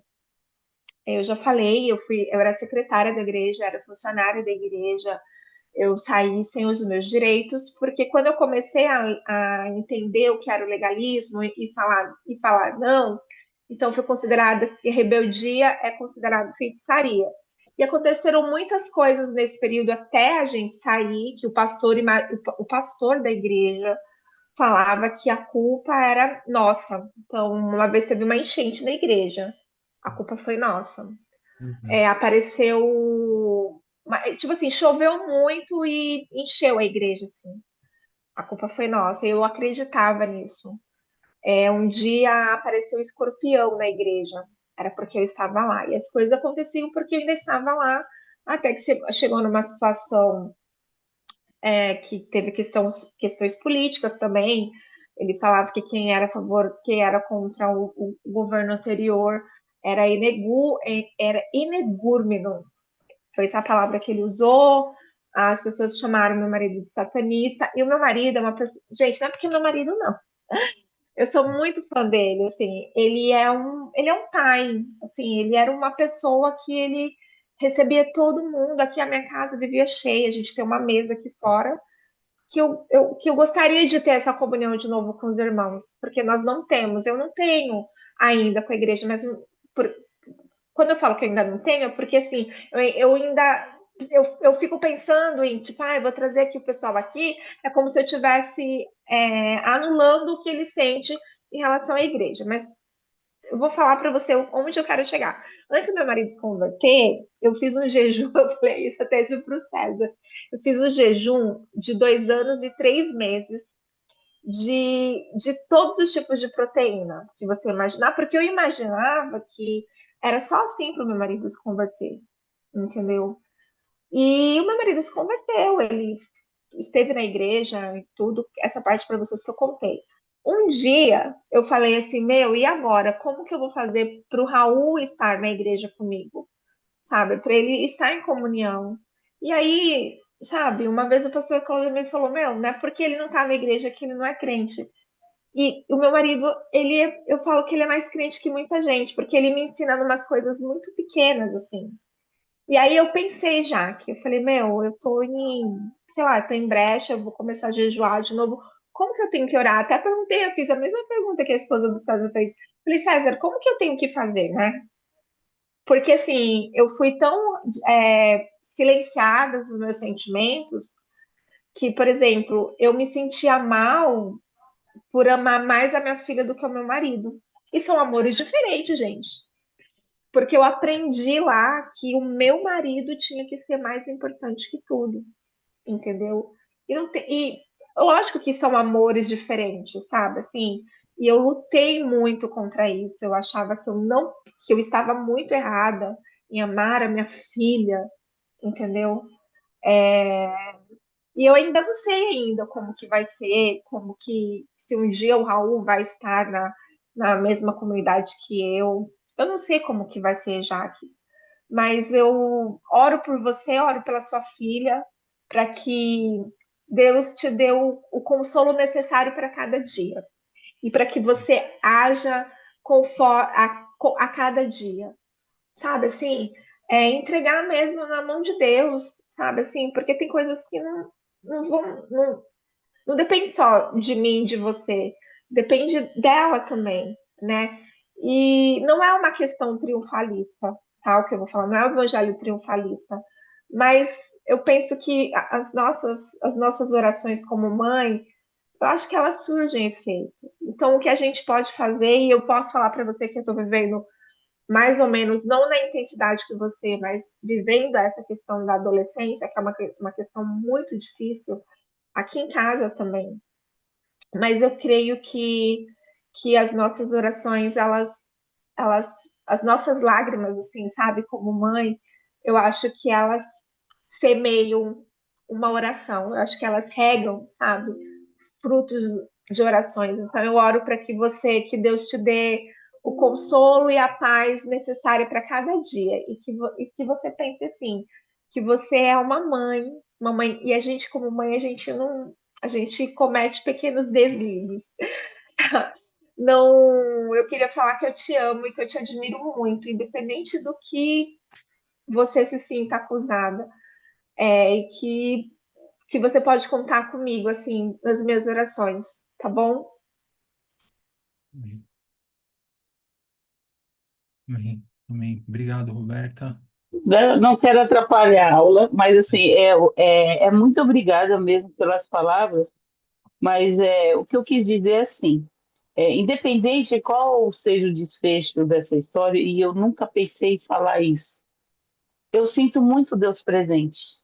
eu já falei, eu era secretária da igreja, era funcionária da igreja, eu saí sem os meus direitos, porque quando eu comecei a entender o que era o legalismo e falar não, então foi considerado que rebeldia é considerado feitiçaria. E aconteceram muitas coisas nesse período até a gente sair, que o pastor da igreja falava que a culpa era nossa. Então, uma vez teve uma enchente na igreja, a culpa foi nossa. Uhum. Apareceu, tipo assim, choveu muito e encheu a igreja, assim. A culpa foi nossa, eu acreditava nisso. Um dia apareceu um escorpião na igreja, era porque eu estava lá. E as coisas aconteciam porque eu ainda estava lá, até que chegou numa situação que teve questões políticas também. Ele falava que quem era a favor, quem era contra o governo anterior era inegúrmeno. Foi essa a palavra que ele usou. As pessoas chamaram meu marido de satanista. E o meu marido é uma pessoa. Gente, não é porque meu marido, não. Eu sou muito fã dele, assim. Ele é um pai, assim. Ele era uma pessoa que ele recebia todo mundo. Aqui a minha casa vivia cheia. A gente tem uma mesa aqui fora que eu gostaria de ter essa comunhão de novo com os irmãos, porque nós não temos. Eu não tenho ainda com a igreja, mas por, quando eu falo que eu ainda não tenho, é porque assim, eu ainda eu fico pensando em, tipo, eu vou trazer aqui o pessoal aqui, é como se eu estivesse anulando o que ele sente em relação à igreja. Mas eu vou falar para você onde eu quero chegar. Antes do meu marido se converter, eu fiz um jejum, eu falei isso até para o César. Eu fiz um jejum de 2 anos e 3 meses de todos os tipos de proteína que você imaginar, porque eu imaginava que era só assim para o meu marido se converter, entendeu? E o meu marido se converteu, ele esteve na igreja e tudo, essa parte para vocês que eu contei. Um dia eu falei assim, meu, e agora? Como que eu vou fazer para o Raul estar na igreja comigo? Sabe? Para ele estar em comunhão. E aí, sabe, uma vez o pastor Cláudio me falou, meu, não é porque ele não está na igreja que ele não é crente. E o meu marido, eu falo que ele é mais crente que muita gente, porque ele me ensina umas coisas muito pequenas, assim. E aí eu pensei já, que eu falei, meu, eu tô em, sei lá, tô em brecha, eu vou começar a jejuar de novo. Como que eu tenho que orar? Até perguntei, eu fiz a mesma pergunta que a esposa do César fez. Falei, César, como que eu tenho que fazer, né? Porque assim, eu fui tão silenciada dos meus sentimentos que, por exemplo, eu me sentia mal por amar mais a minha filha do que o meu marido. E são amores diferentes, gente. Porque eu aprendi lá que o meu marido tinha que ser mais importante que tudo, entendeu? E lógico que são amores diferentes, sabe? Assim, e eu lutei muito contra isso. Eu achava que eu não, que eu estava muito errada em amar a minha filha, entendeu? E eu ainda não sei ainda como que vai ser, como que se um dia o Raul vai estar na mesma comunidade que eu. Eu não sei como que vai ser, Jaque, mas eu oro por você, oro pela sua filha, para que Deus te dê o consolo necessário para cada dia e para que você haja conforme a cada dia, sabe assim, entregar mesmo na mão de Deus, sabe assim, porque tem coisas que não vão, não depende só de mim, de você, depende dela também, né? E não é uma questão triunfalista, tá? O que eu vou falar, não é o evangelho triunfalista, mas eu penso que as nossas orações como mãe, eu acho que elas surgem efeito. Então, o que a gente pode fazer, e eu posso falar para você que eu estou vivendo mais ou menos, não na intensidade que você, mas vivendo essa questão da adolescência, que é uma questão muito difícil, aqui em casa também. Mas eu creio que as nossas orações, elas, as nossas lágrimas, assim, sabe, como mãe, eu acho que elas semeiam uma oração, eu acho que elas regam, sabe, frutos de orações. Então eu oro para que você, que Deus te dê o consolo e a paz necessária para cada dia e que você pense assim, que você é uma mãe, e a gente como mãe, a gente não, a gente comete pequenos deslizes. Não, eu queria falar que eu te amo e que eu te admiro muito, independente do que você se sinta acusada, e que você pode contar comigo, assim, nas minhas orações, tá bom? Amém. Amém. Amém. Obrigado, Roberta. Não quero atrapalhar a aula, mas assim, é muito obrigada mesmo pelas palavras, mas o que eu quis dizer é assim, independente de qual seja o desfecho dessa história, e eu nunca pensei em falar isso, eu sinto muito Deus presente,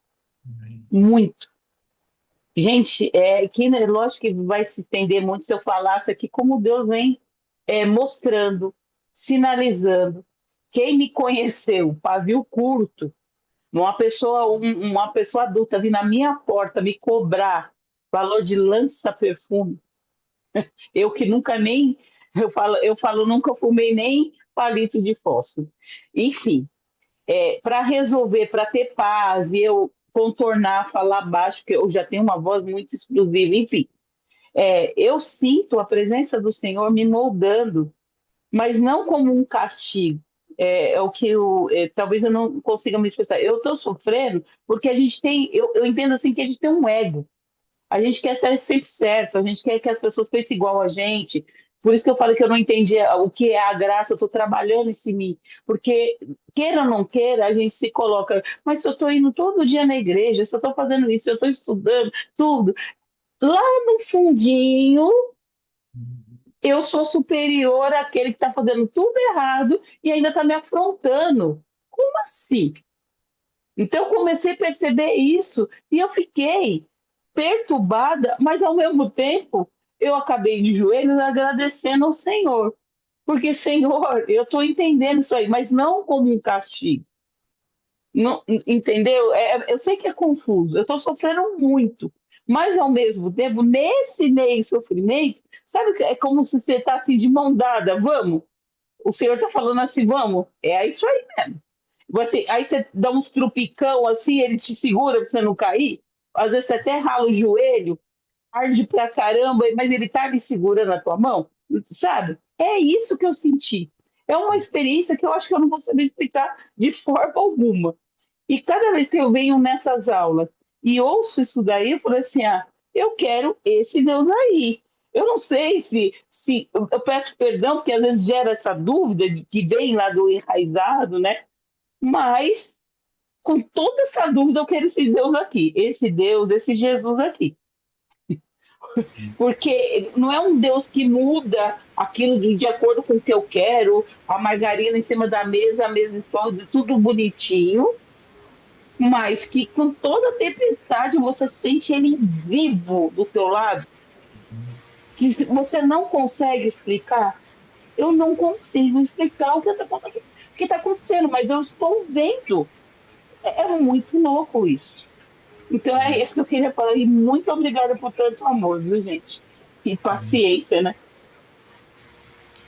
Amém. muito. Gente, que, né, lógico que vai se estender muito se eu falasse aqui como Deus vem mostrando, sinalizando. Quem me conheceu, pavio curto, uma pessoa adulta vir na minha porta me cobrar valor de lança-perfume, eu que nunca nem, eu falo, nunca fumei nem palito de fósforo. Enfim, para resolver, para ter paz e eu contornar, falar baixo, porque eu já tenho uma voz muito explosiva, enfim. Eu sinto a presença do Senhor me moldando, mas não como um castigo. É o que talvez eu não consiga me expressar. Eu estou sofrendo porque a gente tem, eu entendo assim que a gente tem um ego. A gente quer estar sempre certo, a gente quer que as pessoas pensem igual a gente. Por isso que eu falo que eu não entendi o que é a graça, eu estou trabalhando em mim. Porque, queira ou não queira, a gente se coloca, mas se eu estou indo todo dia na igreja, se eu estou fazendo isso, se eu estou estudando, tudo. Lá no fundinho, eu sou superior àquele que está fazendo tudo errado e ainda está me afrontando. Como assim? Então, eu comecei a perceber isso e eu fiquei perturbada, mas ao mesmo tempo eu acabei de joelhos agradecendo ao Senhor. Porque, Senhor, eu estou entendendo isso aí, mas não como um castigo. Não, entendeu? Eu sei que é confuso, eu estou sofrendo muito, mas ao mesmo tempo, nesse meio sofrimento, sabe que é como se você está assim de mão dada, vamos? O Senhor está falando assim, vamos, é isso aí mesmo. Aí você dá uns trupicão assim, ele te segura para você não cair. Às vezes você até rala o joelho, arde pra caramba, mas ele tá me segurando a tua mão, sabe? É isso que eu senti. É uma experiência que eu acho que eu não vou saber explicar de forma alguma. E cada vez que eu venho nessas aulas e ouço isso daí, eu falo assim: ah, eu quero esse Deus aí. Eu não sei se eu peço perdão, porque às vezes gera essa dúvida de que vem lá do enraizado, né? Mas com toda essa dúvida, eu quero esse Deus aqui, esse Deus, esse Jesus aqui. Porque não é um Deus que muda aquilo de acordo com o que eu quero, a margarina em cima da mesa, a mesa esposa, tudo bonitinho, mas que com toda tempestade você sente ele vivo do teu lado, que você não consegue explicar. Eu não consigo explicar que está acontecendo, mas eu estou vendo. É muito louco isso. Então é isso que eu queria falar. E muito obrigada por tanto amor, viu, gente? E paciência, né?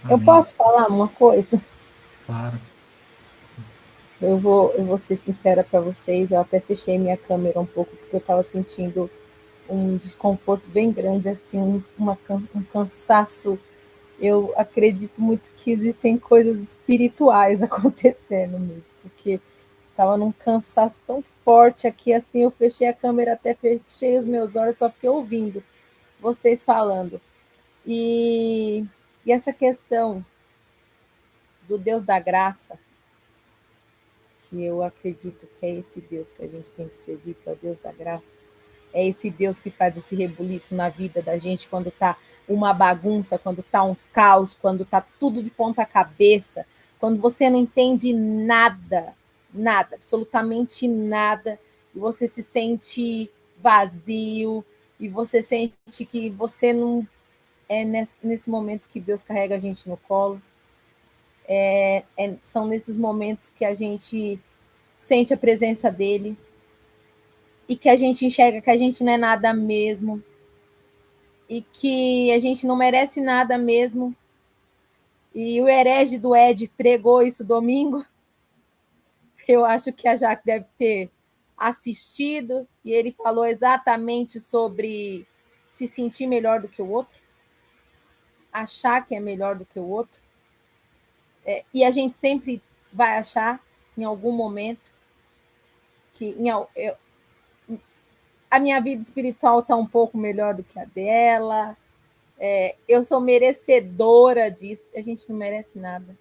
Eu Amém. posso falar uma coisa? Claro. Eu vou ser sincera para vocês, eu até fechei minha câmera um pouco, porque eu estava sentindo um desconforto bem grande, assim, um cansaço. Eu acredito muito que existem coisas espirituais acontecendo mesmo, porque estava num cansaço tão forte aqui, assim, eu fechei a câmera, até fechei os meus olhos, só fiquei ouvindo vocês falando. E, e essa questão do Deus da graça, que eu acredito que é esse Deus que a gente tem que servir, que é o Deus da graça. É esse Deus que faz esse rebuliço na vida da gente quando tá uma bagunça, quando tá um caos, quando tá tudo de ponta cabeça, quando você não entende nada, nada, absolutamente nada, e você se sente vazio, e você sente que você não é nesse momento que Deus carrega a gente no colo. São nesses momentos que a gente sente a presença dele e que a gente enxerga que a gente não é nada mesmo e que a gente não merece nada mesmo. E o herege do Ed pregou isso domingo. Eu acho que a Jaque deve ter assistido e ele falou exatamente sobre se sentir melhor do que o outro, achar que é melhor do que o outro. E a gente sempre vai achar em algum momento que a minha vida espiritual está um pouco melhor do que a dela, eu sou merecedora disso. A gente não merece nada,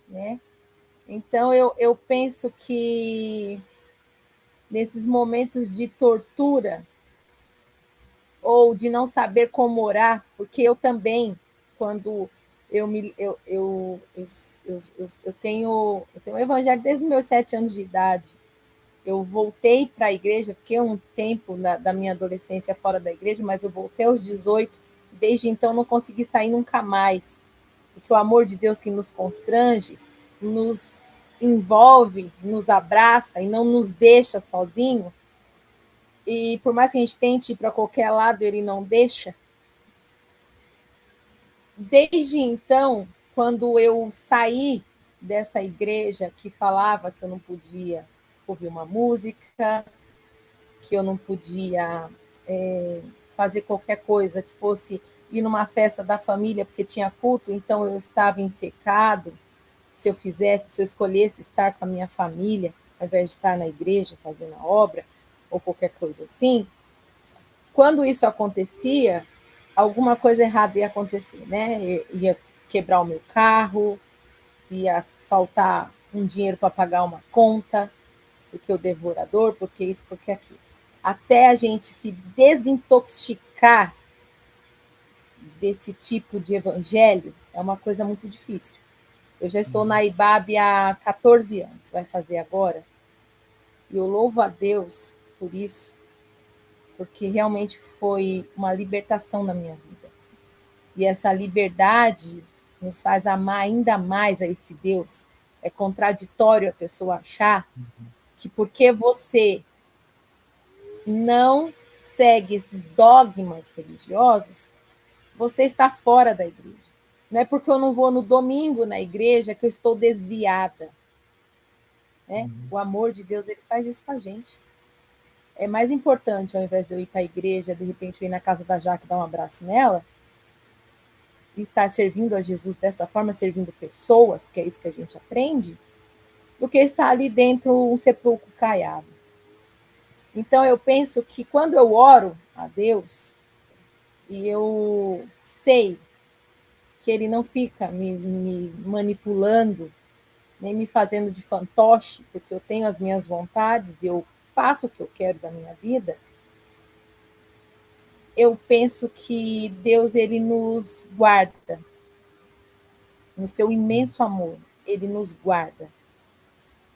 né? Então eu penso que nesses momentos de tortura ou de não saber como orar, porque eu também, quando eu tenho o evangelho desde os meus 7 anos de idade. Eu voltei para a igreja, fiquei um tempo da minha adolescência fora da igreja, mas eu voltei aos 18. Desde então não consegui sair nunca mais. Porque o amor de Deus que nos constrange, nos envolve, nos abraça e não nos deixa sozinho. E por mais que a gente tente ir para qualquer lado, ele não deixa. Desde então, quando eu saí dessa igreja que falava que eu não podia ouvir uma música, que eu não podia fazer qualquer coisa que fosse ir numa festa da família porque tinha culto, então eu estava em pecado se eu fizesse, se eu escolhesse estar com a minha família ao invés de estar na igreja fazendo a obra ou qualquer coisa assim. Quando isso acontecia, alguma coisa errada ia acontecer, né? Ia quebrar o meu carro, ia faltar um dinheiro para pagar uma conta, porque o devorador, porque isso, porque aquilo. Até a gente se desintoxicar desse tipo de evangelho é uma coisa muito difícil. Eu já estou na IBAB há 14 anos, vai fazer agora, e eu louvo a Deus por isso, porque realmente foi uma libertação na minha vida. E essa liberdade nos faz amar ainda mais a esse Deus. É contraditório a pessoa achar que porque você não segue esses dogmas religiosos, você está fora da igreja. Não é porque eu não vou no domingo na igreja que eu estou desviada. Né? O amor de Deus, ele faz isso com a gente. É mais importante, ao invés de eu ir para a igreja, de repente eu ir na casa da Jaque dar um abraço nela, e estar servindo a Jesus dessa forma, servindo pessoas, que é isso que a gente aprende, do que estar ali dentro um sepulcro caiado. Então eu penso que quando eu oro a Deus, e eu sei que Ele não fica me manipulando, nem me fazendo de fantoche, porque eu tenho as minhas vontades, eu faço o que eu quero da minha vida, eu penso que Deus, ele nos guarda, no seu imenso amor, ele nos guarda.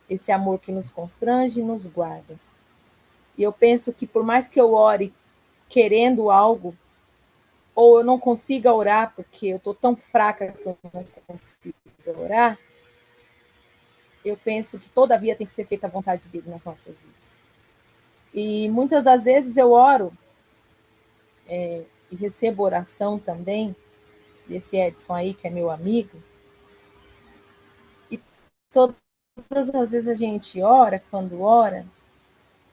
Esse amor que nos constrange, nos guarda. E eu penso que por mais que eu ore querendo algo, ou eu não consiga orar, porque eu estou tão fraca que eu não consigo orar, eu penso que todavia tem que ser feita a vontade dele nas nossas vidas. E muitas das vezes eu oro e recebo oração também, desse Edson aí, que é meu amigo, e todas as vezes a gente ora, quando ora,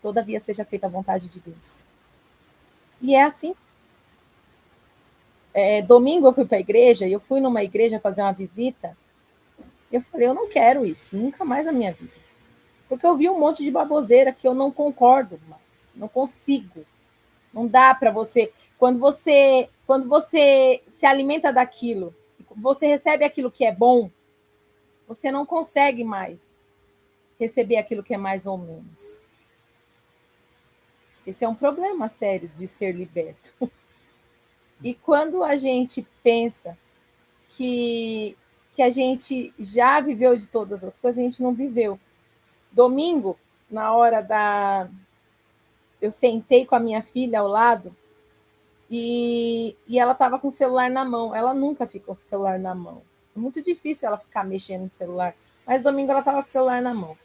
todavia seja feita a vontade de Deus. E é assim. Domingo eu fui para a igreja, e eu fui numa igreja fazer uma visita, e eu falei, eu não quero isso, nunca mais na minha vida. Porque eu vi um monte de baboseira que eu não concordo mais, não consigo. Não dá para você, quando você se alimenta daquilo, você recebe aquilo que é bom, você não consegue mais receber aquilo que é mais ou menos. Esse é um problema sério de ser liberto. E quando a gente pensa que a gente já viveu de todas as coisas, a gente não viveu. Domingo, na hora da. Eu sentei com a minha filha ao lado e ela estava com o celular na mão. Ela nunca ficou com o celular na mão. É muito difícil ela ficar mexendo no celular. Mas domingo ela estava com o celular na mão.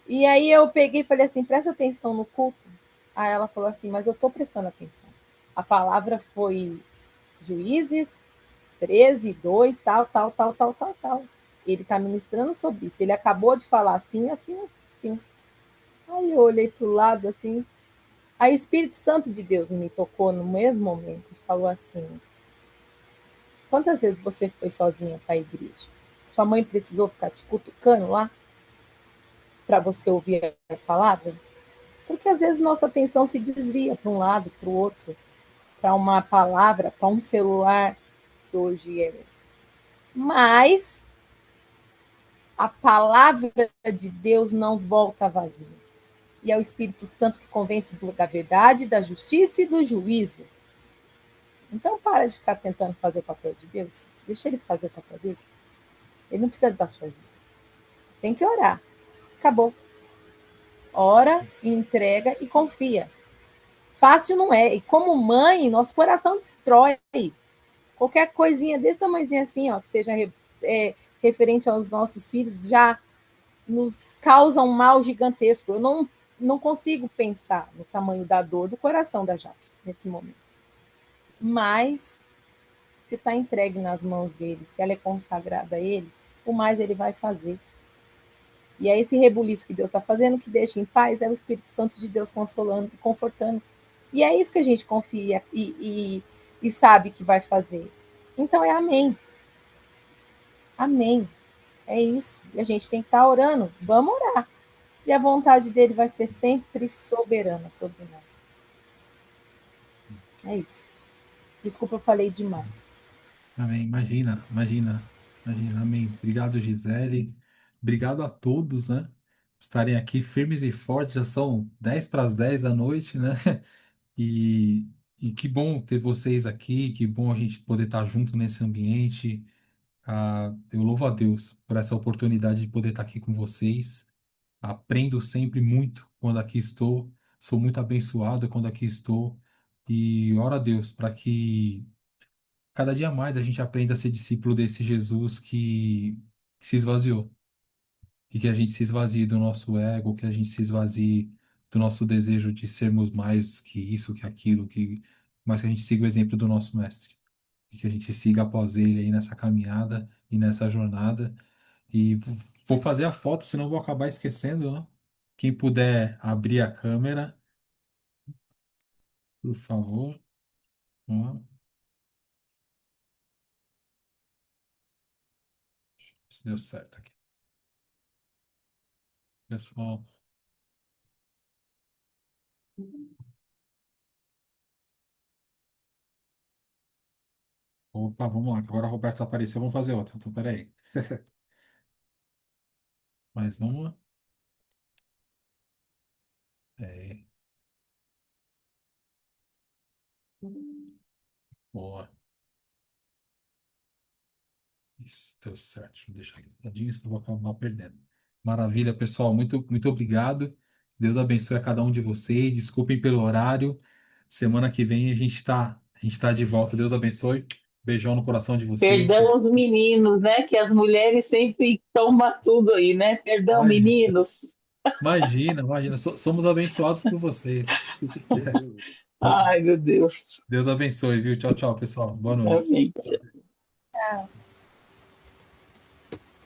E aí eu peguei e falei assim, presta atenção no culto. Aí ela falou assim, mas eu estou prestando atenção. A palavra foi Juízes 13, 2, tal, tal, tal, tal, tal, tal. Ele está ministrando sobre isso. Ele acabou de falar assim, assim, assim. Aí eu olhei para o lado assim. Aí o Espírito Santo de Deus me tocou no mesmo momento e falou assim: quantas vezes você foi sozinha para a igreja? Sua mãe precisou ficar te cutucando lá para você ouvir a palavra? Porque às vezes nossa atenção se desvia para um lado, para o outro, para uma palavra, para um celular, que hoje é. Mas a palavra de Deus não volta vazia. E é o Espírito Santo que convence da verdade, da justiça e do juízo. Então para de ficar tentando fazer o papel de Deus. Deixa ele fazer o papel dele. Ele não precisa da sua ajuda. Tem que orar. Acabou. Ora, entrega e confia. Fácil não é. E como mãe, nosso coração destrói. Qualquer coisinha desse tamanhozinho assim, ó, que seja referente aos nossos filhos, já nos causa um mal gigantesco. Eu não consigo pensar no tamanho da dor do coração da Jaque nesse momento. Mas, se está entregue nas mãos dele, se ela é consagrada a ele, o mais ele vai fazer. E é esse rebuliço que Deus está fazendo que deixa em paz, é o Espírito Santo de Deus consolando e confortando. E é isso que a gente confia e sabe que vai fazer. Então é amém. Amém. É isso. E a gente tem que estar orando. Vamos orar. E a vontade dele vai ser sempre soberana sobre nós. É isso. Desculpa, eu falei demais. Amém. Imagina, imagina, imagina. Amém. Obrigado, Gisele. Obrigado a todos, né? Por estarem aqui firmes e fortes. Já são 10 para as 10 da noite, né? E, e que bom ter vocês aqui, que bom a gente poder estar junto nesse ambiente. Eu louvo a Deus por essa oportunidade de poder estar aqui com vocês. Aprendo sempre muito quando aqui estou. sou muito abençoado quando aqui estou. E oro a Deus para que cada dia mais a gente aprenda a ser discípulo desse Jesus que se esvaziou. E que a gente se esvazie do nosso ego, que a gente se esvazie do nosso desejo de sermos mais que isso, que aquilo, mas que a gente siga o exemplo do nosso mestre. E que a gente siga após ele aí nessa caminhada e nessa jornada. E vou fazer a foto, senão vou acabar esquecendo, né? Quem puder abrir a câmera, por favor. Ó, se deu certo aqui. Pessoal, opa, vamos lá, que agora a Roberta apareceu, vamos fazer outra. Então, peraí. Mais uma. É, boa. Isso, deu certo. Deixa eu deixar aqui do ladinho, senão eu vou acabar perdendo. Maravilha, pessoal. Muito, muito obrigado. Deus abençoe a cada um de vocês. Desculpem pelo horário. Semana que vem a gente tá de volta. Deus abençoe. Beijão no coração de vocês. Perdão os meninos, né? Que as mulheres sempre tomam tudo aí, né? Perdão, Imagina, meninos. imagina. Somos abençoados por vocês. Ai, meu Deus. Deus abençoe, viu? Tchau, tchau, pessoal. Boa noite. Amém. Tchau.